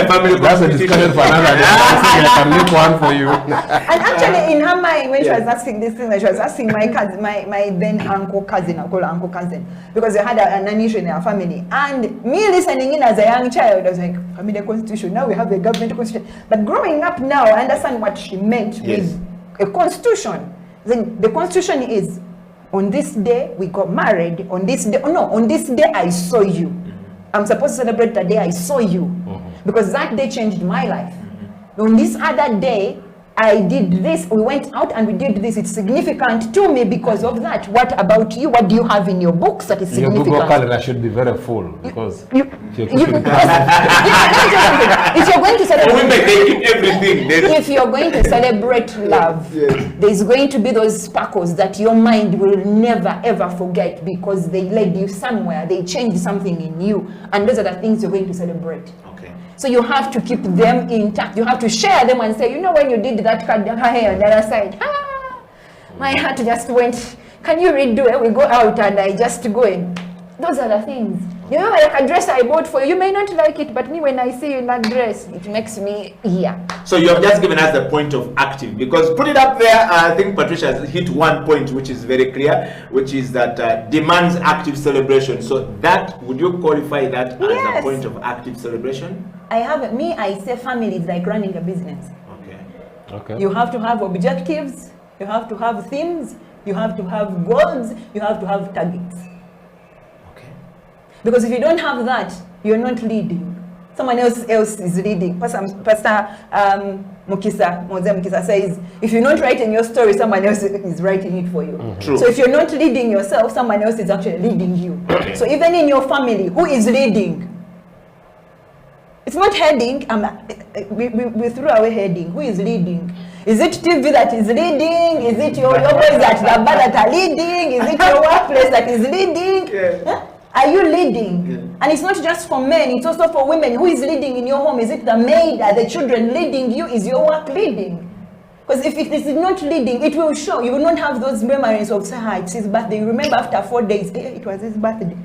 family? That's a discussion for another day. I can make one for you. And actually, in her mind, when she was asking this thing, she was asking my cousin, my then uncle cousin, I call her uncle cousin, because they had an issue in their family. And me listening in as a young child, I was like, family constitution. Now we have a government constitution. But growing up now, I understand what she meant with a constitution. Then the constitution is, on this day we got married, on this day, on this day I saw you. I'm supposed to celebrate the day I saw you. Because that day changed my life. On this other day, I did this, we went out and we did this. It's significant to me because of that. What about you? What do you have in your books that is significant? Your Google calendar should be very full because if you're going to celebrate, if you're going to celebrate love, there's going to be those sparkles that your mind will never ever forget because they led you somewhere, they changed something in you, and those are the things you're going to celebrate. So you have to keep them intact. You have to share them and say, you know, when you did that card, her hair on the other side, my heart just went, can you redo it? We go out and I just go in. Those are the things. You know, like a dress I bought for you, you may not like it, but me, when I see you in that dress, it makes me, So you have just given us the point of active, because put it up there, I think Patricia has hit one point which is very clear, which is that demands active celebration. So that, would you qualify that as a point of active celebration? I say family is like running a business. Okay. You have to have objectives, you have to have themes, you have to have goals, you have to have targets. Because if you don't have that, you're not leading. Someone else is leading. Pastor Mukisa says, if you're not writing your story, someone else is writing it for you. True. So if you're not leading yourself, someone else is actually leading you. Okay. So even in your family, who is leading? It's not heading. We threw away heading. Who is leading? Is it TV that is leading? Is it your boys at the bar that are leading? Is it your workplace that is leading? Yeah. Huh? Are you leading? Yeah. And it's not just for men, it's also for women. Who is leading in your home? Is it the maid? Are the children leading you? Is your work leading? Because if it is not leading, it will show. You will not have those memories of, it's his birthday. You remember after 4 days, it was his birthday.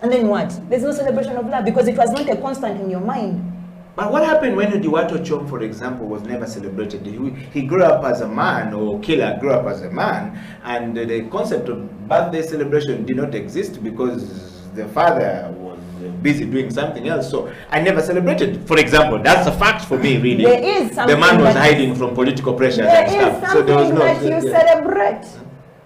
And then what? There's no celebration of love because it was not a constant in your mind. But what happened when Ochom, for example, was never celebrated? He grew up as a man, or Okila grew up as a man, and the concept of birthday celebration did not exist because the father was busy doing something else. So I never celebrated, for example. That's a fact for me, really. There is something. The man was hiding from political pressures and stuff. There is So there was something no, that you celebrate.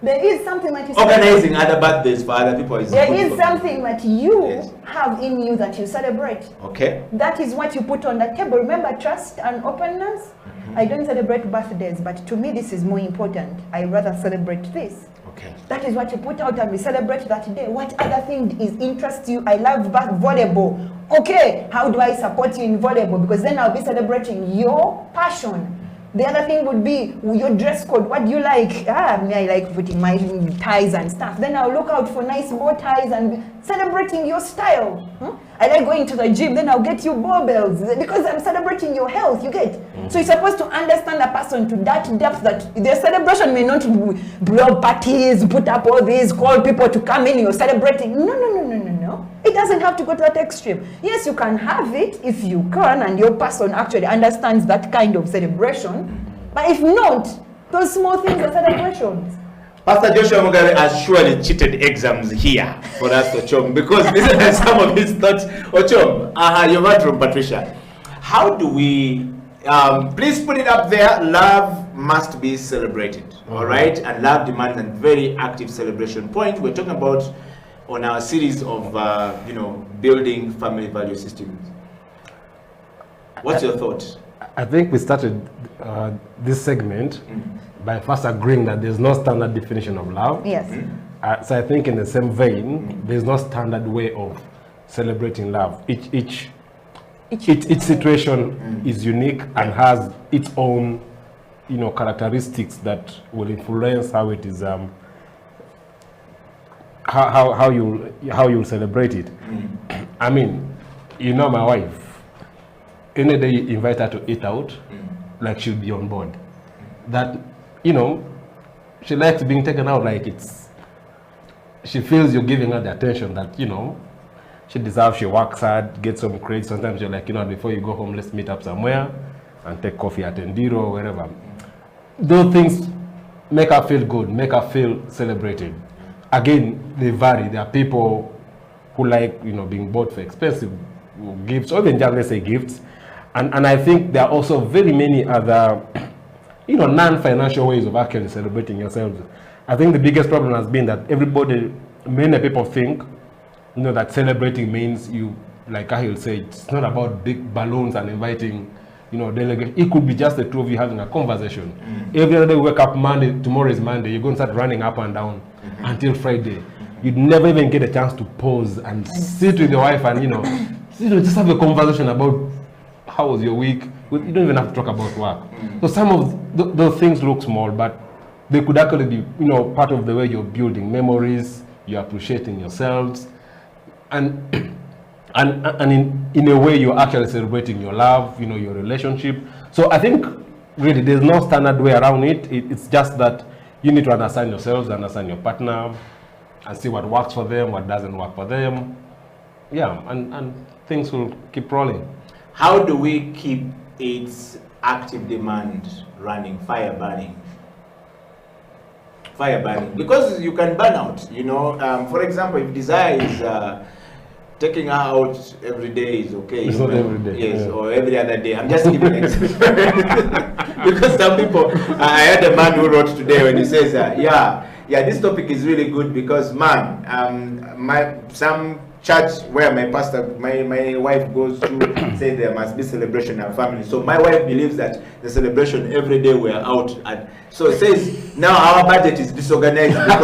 There is something that you organizing other birthdays for other people is There good is for something that you Yes. have in you that you celebrate. Okay. That is what you put on the table. Remember, trust and openness. I don't celebrate birthdays, but to me this is more important. I rather celebrate this. Okay. That is what you put out and we celebrate that day. What other thing is interests you? I love volleyball. Okay, how do I support you in volleyball? Because then I'll be celebrating your passion. The other thing would be your dress code. What do you like? Me, I like putting my ties and stuff. Then I'll look out for nice bow ties and celebrating your style. I like going to the gym. Then I'll get you barbells because I'm celebrating your health. You get? So you're supposed to understand a person to that depth that their celebration may not blow parties, put up all these, call people to come in. You're celebrating. No. It doesn't have to go to that extreme. Yes, you can have it if you can and your person actually understands that kind of celebration. But if not, those small things are celebrations. Pastor Joshua Mugabe has surely cheated exams here for us, Ochom, because listen to some of his thoughts. Ochom, you've heard from Patricia. How do we, please put it up there, love must be celebrated, all right? And love demands a very active celebration point. We're talking about on our series of, building family value systems. What's your thought? I think we started this segment by first agreeing that there's no standard definition of love. Yes. So I think in the same vein, there's no standard way of celebrating love. Each situation is unique and has its own, characteristics that will influence how it is, how you celebrate it. I mean, my wife. Any day you invite her to eat out, like she'll be on board. That, she likes being taken out like she feels you're giving her the attention that, she deserves. She works hard, gets some credit. Sometimes you're like, before you go home, let's meet up somewhere and take coffee at Endiro or wherever. Those things make her feel good, make her feel celebrated. Again, they vary. There are people who like, being bought for expensive gifts, or even just, let's say, gifts. And I think there are also very many other, non-financial ways of actually celebrating yourselves. I think the biggest problem has been that many people think, that celebrating means you, like Kahill said, it's not about big balloons and inviting, delegates. It could be just the two of you having a conversation. Every other day we wake up Monday, tomorrow is Monday, you're going to start running up and down until Friday. You'd never even get a chance to pause and sit with your wife and, just have a conversation about how was your week. You don't even have to talk about work. So some of those things look small, but they could actually be, part of the way you're building memories, you're appreciating yourselves, and in a way you're actually celebrating your love, your relationship. So I think really there's no standard way around it. It's just that you need to understand yourselves, understand your partner, and see what works for them, what doesn't work for them. Yeah, and things will keep rolling. How do we keep its active demand running, fire burning? Fire burning, because you can burn out, for example, if desire is taking her out every day is okay. It's not every day. Yes, or every other day. I'm just giving an example. Because some people, I had a man who wrote today when he says, this topic is really good because, man, some church where my pastor, my wife goes to, say there must be celebration in our family. So my wife believes that the celebration every day we are out. And so it says now our budget is disorganized because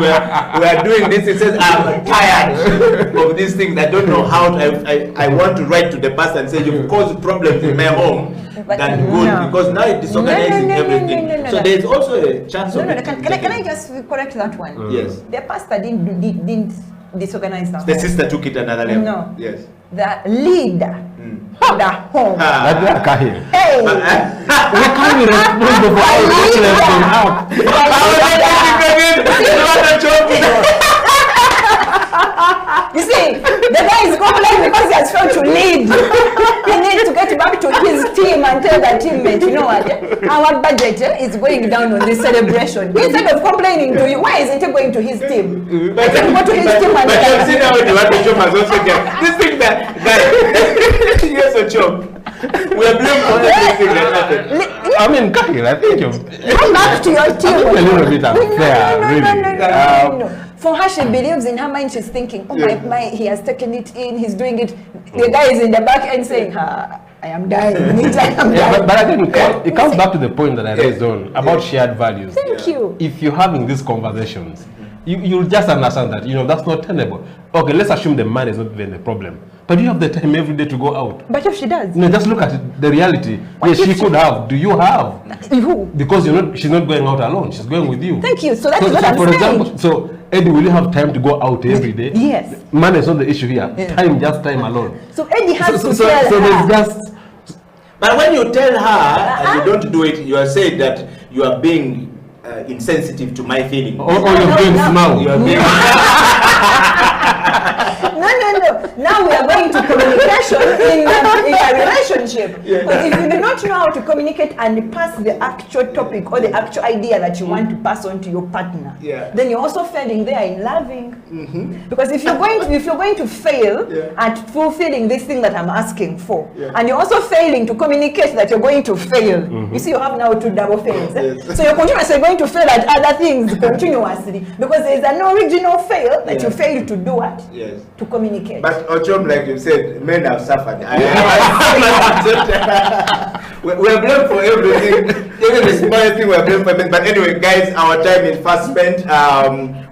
we are doing this. It says I'm tired of these things. I don't know how I want to write to the pastor and say you've caused problems in my home. Than good because now it's disorganizing everything. So there is also a chance of Can I just correct that one? Yes. The pastor didn't disorganize the home. The sister took it another level. No. Yes. The leader of the home. That's where Kahill. Hey! We can't be responsible for all this left. You see, the guy is complaining because he has failed to lead. He needs to get back to his team and tell the teammate, you know what, our budget is going down on this celebration. Instead of complaining to you, why isn't he going to his team? But I've seen how the one Ochom has also get this thing that guy. Yes, Ochom. We are blamed for everything that happened. I mean, Kahill, I think you've come back to your team. a little bit unfair, really. No. For her, she believes in her mind, she's thinking, oh my, he has taken it in, he's doing it. The guy is in the back end saying, I am dying. But I think it comes back to the point that I raised on about shared values. Thank you. If you're having these conversations, you'll just understand that, that's not tenable. Okay, let's assume the man is not even the problem. But you have the time every day to go out. But if she does? Just look at it, the reality. Yes, she could have. Do you have? Who? Because she's not going out alone. She's going with you. Thank you. So that's what I'm for saying. Example, so Eddie, will you have time to go out every day? Yes. Man is not the issue here. Time alone. So Eddie has to tell so her. there's just. But when you tell her and you don't do it, you are saying that you are being insensitive to my feelings. Or you're being smart. You are being No. Now we are going to communication in a relationship. Because if you do not know how to communicate and pass the actual topic or the actual idea that you want to pass on to your partner, then you're also failing there in loving. Because if you're going to fail at fulfilling this thing that I'm asking for, and you're also failing to communicate that you're going to fail, you see, you have now two double fails. So you're continuously going to fail at other things continuously because there is an original fail that you failed to do what? Yes. To communicate. But Ochom, like you said, men have suffered. We're blamed for everything. Even the smallest thing we're blamed for. But anyway, guys, our time is fast spent.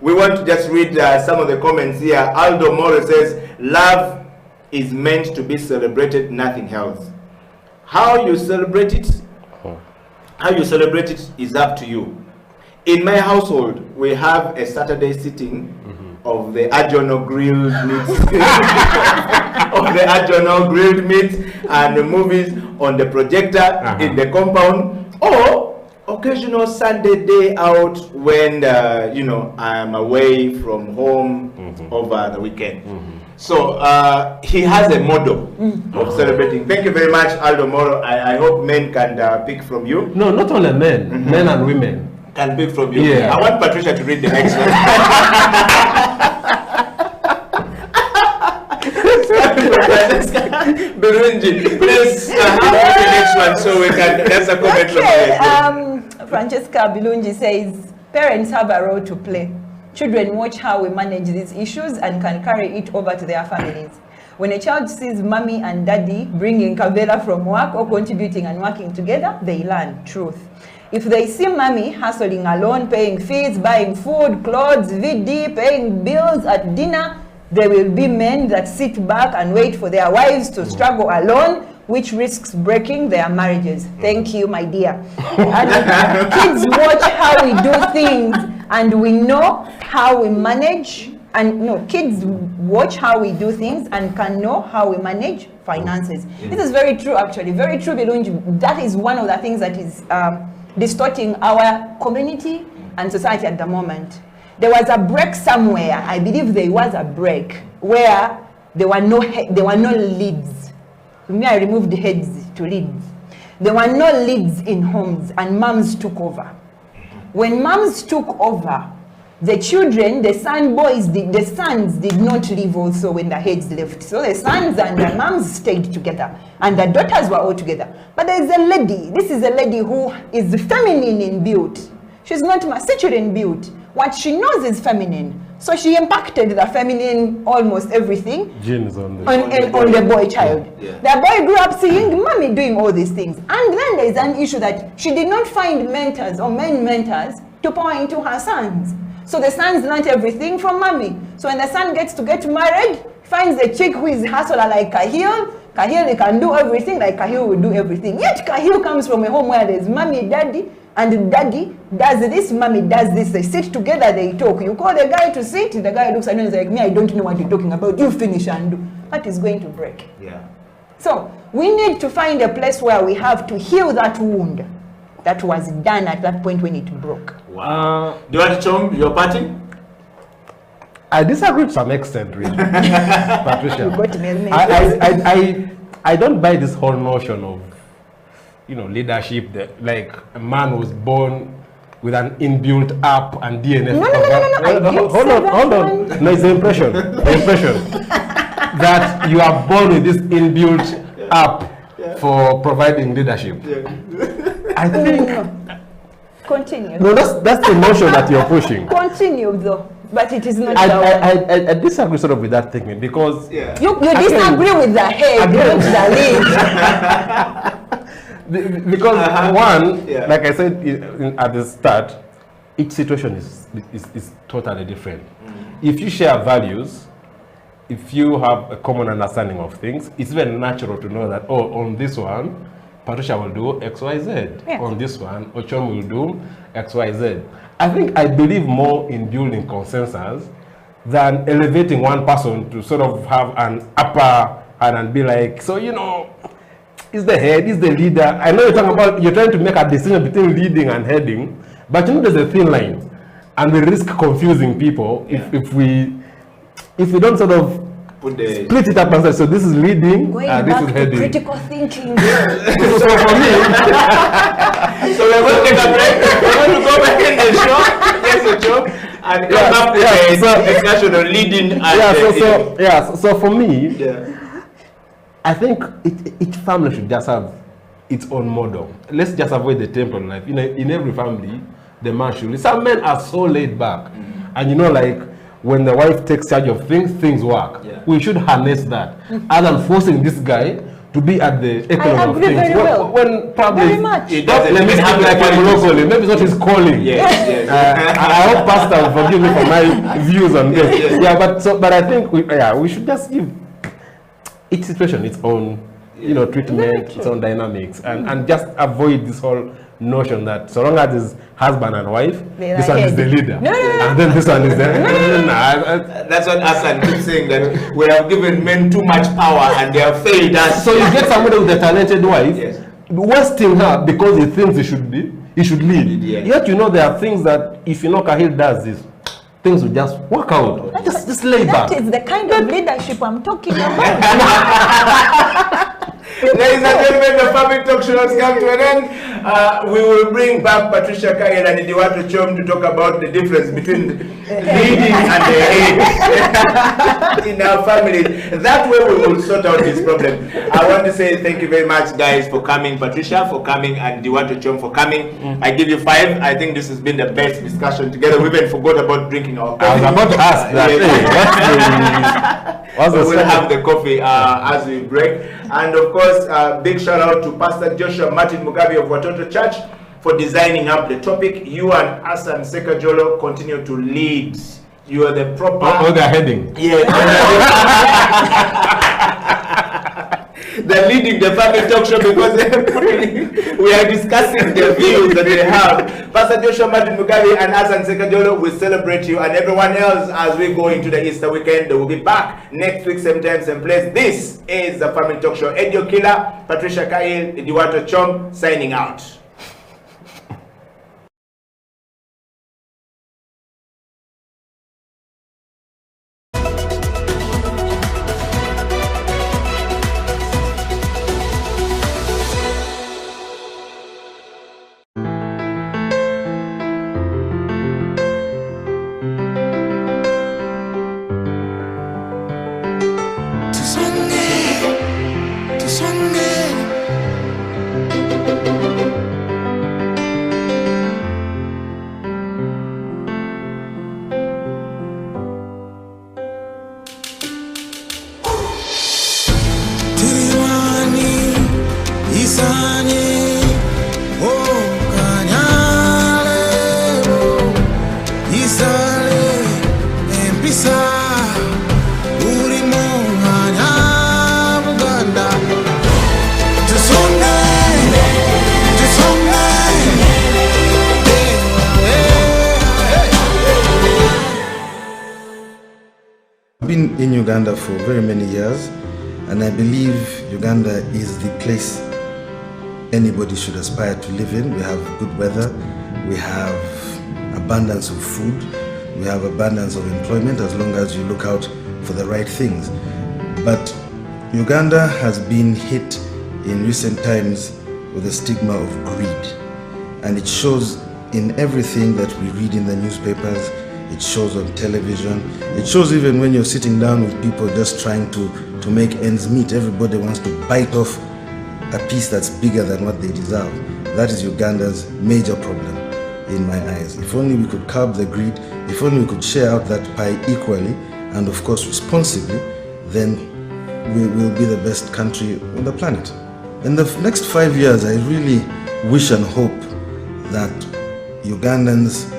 We want to just read some of the comments here. Aldo Moro says, love is meant to be celebrated, nothing else. How you celebrate it is up to you. In my household, we have a Saturday sitting of the Ajono grilled meat, and the movies on the projector in the compound, or occasional Sunday day out when I am away from home over the weekend. So he has a model of celebrating. Thank you very much, Aldo Moro. I hope men can pick from you. No, not only men, men and women can pick from you. Yeah. I want Patricia to read the next one. Birunji, please have the next one so we can. That's a comment from you. Francesca Bilunji says, parents have a role to play. Children watch how we manage these issues and can carry it over to their families. When a child sees mommy and daddy bringing Kavera from work or contributing and working together, they learn truth. If they see mommy hustling alone, paying fees, buying food, clothes, VD, paying bills at dinner, there will be men that sit back and wait for their wives to struggle alone, which risks breaking their marriages. Thank you, my dear. And kids watch how we do things and we know how we manage. And kids watch how we do things and can know how we manage finances. This is very true, actually. Very true, Bilunji. That is one of the things that is distorting our community and society at the moment. There was a break somewhere. I believe there was a break where there were no leads. Me, I removed the heads to leads. There were no leads in homes, and moms took over. When moms took over, the children, the sons did not live also when the heads left. So the sons and the moms stayed together, and the daughters were all together. But there is a lady. This is a lady who is feminine in build. She's not masculine in build. What she knows is feminine. So she impacted the feminine, almost everything, Genes on the... on the boy child. Yeah. The boy grew up seeing mommy doing all these things. And then there is an issue that she did not find mentors or men mentors to pour into her sons. So the sons learned everything from mommy. So when the son gets to get married, finds a chick who is hustler like Kahill. Kahill, they can do everything like Kahill will do everything. Yet Kahill comes from a home where there's mommy, daddy, and daddy does this, mommy does this. They sit together, they talk. You call the guy to sit, the guy looks at you and is like, me, I don't know what you're talking about. You finish and do. That is going to break. Yeah. So we need to find a place where we have to heal that wound that was done at that point when it broke. Wow. Do you want to Ochom, your party? I disagree to some extent, really. Patricia. You got me. I don't buy this whole notion of, you know, leadership that like a man was born with an inbuilt app and DNA. No. Hold on. No, it's the impression. The impression that you are born with this inbuilt app for providing leadership. I think. Continue. No, that's the notion that you're pushing. Continue though, but it is not. I disagree sort of with that statement because You disagree with the head, not the leg. because one, like I said at the start, each situation is totally different. If you share values, if you have a common understanding of things, it's very natural to know that, oh, on this one, Patricia will do X, Y, Z. Yes. On this one, Ochom will do X, Y, Z. I believe more in building consensus than elevating one person to sort of have an upper and be like, so, you know, is the head, is the leader. I know you're trying to make a decision between leading and heading, but you know there's a thin line. And we risk confusing people if we don't sort of split it up and say, so this is leading and this is heading. Critical thinking. So for me, So we're going to take a break. We're going to go back in the show. Yes, Ochom. And come up with a discussion on leading and so for me, I think each family should just have its own model. Let's just avoid the temple life. You know, in every family, the man should. Some men are so laid back, and you know, like when the wife takes charge of things work. We should harness that, other than forcing this guy to be at the echelon of things. Very well. When probably Very much. It doesn't let me even have speak like a monopoly. Maybe it's not his calling. Yes. I hope Pastor will forgive me for my views on this. But I think we should just give each situation its own, you know, treatment, its own dynamics, and just avoid this whole notion that so long as it's husband and wife, this one is the leader, and then this one is the. That's what Hassan keeps saying, that we have given men too much power and they have failed us. So you get somebody with a talented wife, wasting her because he thinks he should lead. Yet you know there are things that if you know Kahill does this, things will just work out. Just lay back. That is the kind of leadership I'm talking about. Ladies and gentlemen, the family talk show has come to an end. We will bring back Patricia, Kahill and Ochom to talk about the difference between leading and the head in our family. That way we will sort out this problem. I want to say thank you very much, guys, for coming. Patricia for coming and Ochom for coming. I give you 5. I think this has been the best discussion together. We even forgot about drinking our coffee. I was about to ask that. We'll have the coffee as we break. And of course, big shout out to Pastor Joshua Martin Mugabe of Watoto Church for designing up the topic. You and Hassan Sekajolo continue to lead. You are the proper... Oh, they're heading. Yeah. They're leading the family talk show because we are discussing the views that they have. Pastor Joshua Martin Mugabe and Hassan Sekajolo will celebrate you, and everyone else as we go into the Easter weekend. They will be back next week, same time, same place. This is the family talk show. Okila, Patricia, Kahill, Ochom signing out. Tusonge. been in Uganda for very many years, and I believe Uganda is the place anybody should aspire to live in. We have good weather, we have abundance of food, we have abundance of employment as long as you look out for the right things. But Uganda has been hit in recent times with a stigma of greed, and it shows in everything that we read in the newspapers, it shows on television, it shows even when you're sitting down with people just trying to make ends meet. Everybody wants to bite off a piece that's bigger than what they deserve. That is Uganda's major problem in my eyes. If only we could curb the greed, if only we could share out that pie equally and of course responsibly, then we will be the best country on the planet. In the next 5 years, I really wish and hope that Ugandans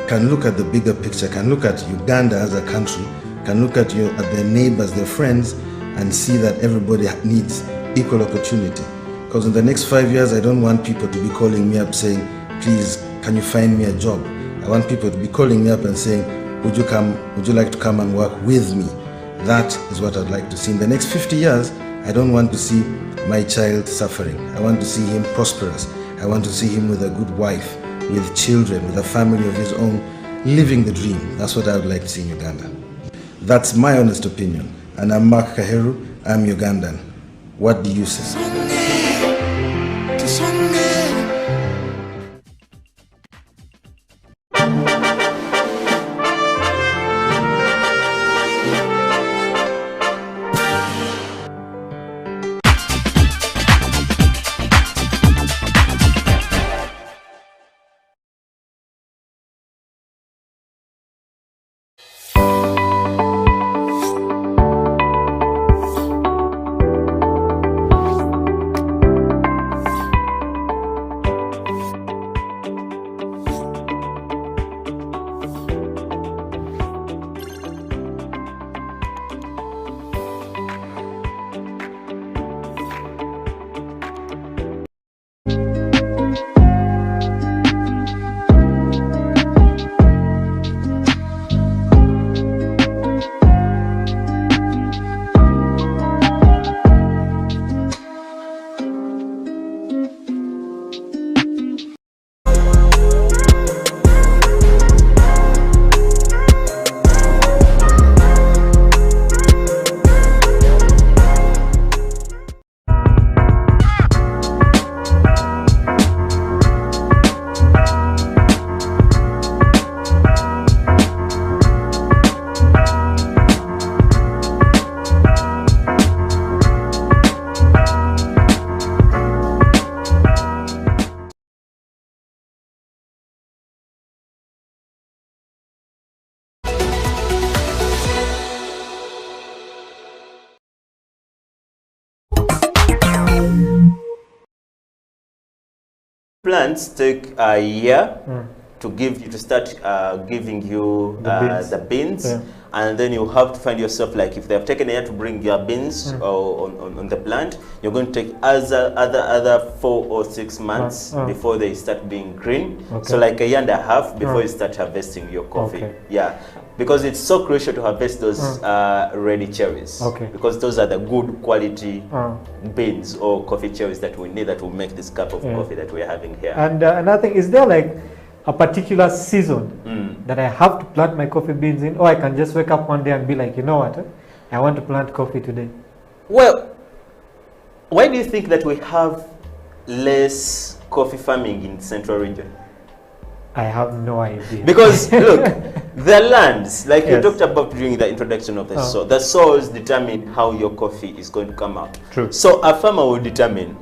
can look at the bigger picture, can look at Uganda as a country, can look at their neighbors, their friends, and see that everybody needs equal opportunity. Because in the next 5 years, I don't want people to be calling me up saying, please, can you find me a job? I want people to be calling me up and saying, would you like to come and work with me? That is what I'd like to see. In the next 50 years, I don't want to see my child suffering. I want to see him prosperous. I want to see him with a good wife, with children, with a family of his own, living the dream. That's what I would like to see in Uganda. That's my honest opinion. And I'm Mark Kahill, I'm Ugandan. What do you say? Plants take a year to start giving you the beans, and then you have to find yourself, like if they have taken a year to bring your beans on the plant, you're going to take other 4 or 6 months before they start being green. So like a year and a half before you start harvesting your coffee. Yeah, because it's so crucial to harvest those ready cherries, because those are the good quality beans or coffee cherries that we need, that will make this cup of coffee that we're having here. And another thing, is there like a particular season that I have to plant my coffee beans in, or I can just wake up one day and be like, you know what, I want to plant coffee today? Well, why do you think that we have less coffee farming in Central region? I have no idea. Because look, the lands, like you talked about during the introduction of the soil, the soils determine how your coffee is going to come out. True. So a farmer will determine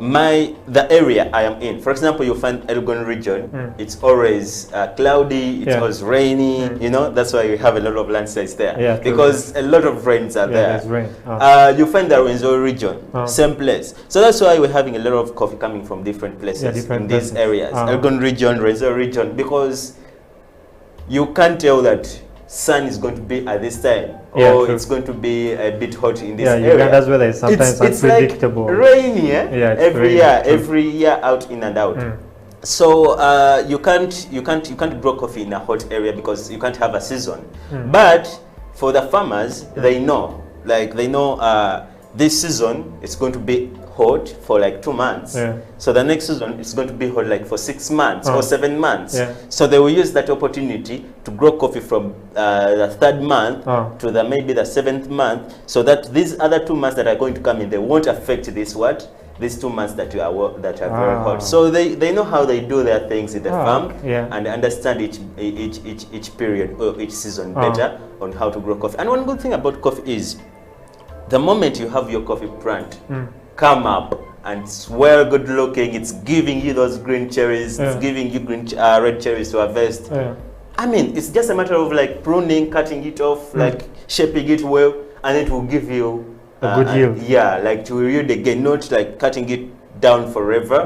the area I am in. For example, you find Elgon region, it's always cloudy, it's always rainy, you know, that's why we have a lot of landslides there, because a lot of rains are there. There's rain. You find the Renzo region, same place. So that's why we're having a lot of coffee coming from different places in these areas. Elgon region, Renzo region, because you can't tell that sun is going to be at this time, or it's going to be a bit hot in this area. Uganda's weather is sometimes unpredictable. Like rainy, every year, out in and out. So you can't grow coffee in a hot area because you can't have a season. But for the farmers, they know, this season it's going to be hot for like 2 months. Yeah. So the next season it's going to be hot like for 6 months or 7 months. Yeah. So they will use that opportunity to grow coffee from the 3rd month to maybe the 7th month, so that these other 2 months that are going to come in, they won't affect these 2 months that are very hot. So they know how they do their things in the farm, and understand each period or each season better on how to grow coffee. And one good thing about coffee is the moment you have your coffee plant come up and it's well good looking, it's giving you those green cherries, it's giving you red cherries to harvest. I mean, it's just a matter of like pruning, cutting it off, like shaping it well, and it will give you a good yield. Yeah, like to yield again, not like cutting it down forever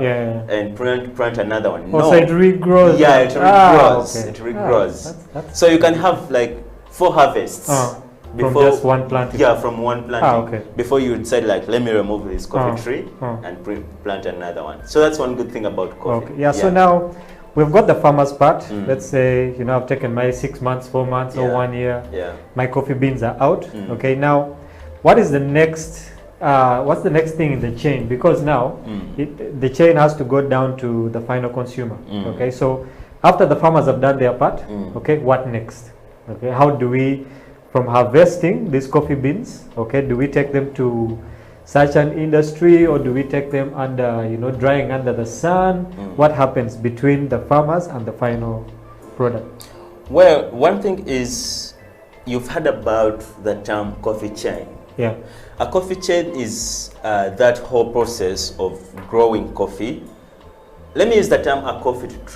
and plant another one. So it regrows. Yeah, it regrows. Okay. It regrows. That's so you can have like 4 harvests. From just one planting? Yeah, from one planting. Okay. Before you decide like, let me remove this coffee tree and plant another one. So that's one good thing about coffee. Okay. Yeah, so now we've got the farmer's part. Let's say, I've taken my 6 months, 4 months or 1 year. Yeah. My coffee beans are out. Okay, now what is the next, what's the next thing in the chain? Because now the chain has to go down to the final consumer. Okay, so after the farmers have done their part, okay, what next? Okay, how do we, from harvesting these coffee beans, okay, do we take them to such an industry, or do we take them under, drying under the sun? What happens between the farmers and the final product? Well, one thing is, you've heard about the term coffee chain. Yeah. A coffee chain is that whole process of growing coffee. Let me use the term a coffee tree.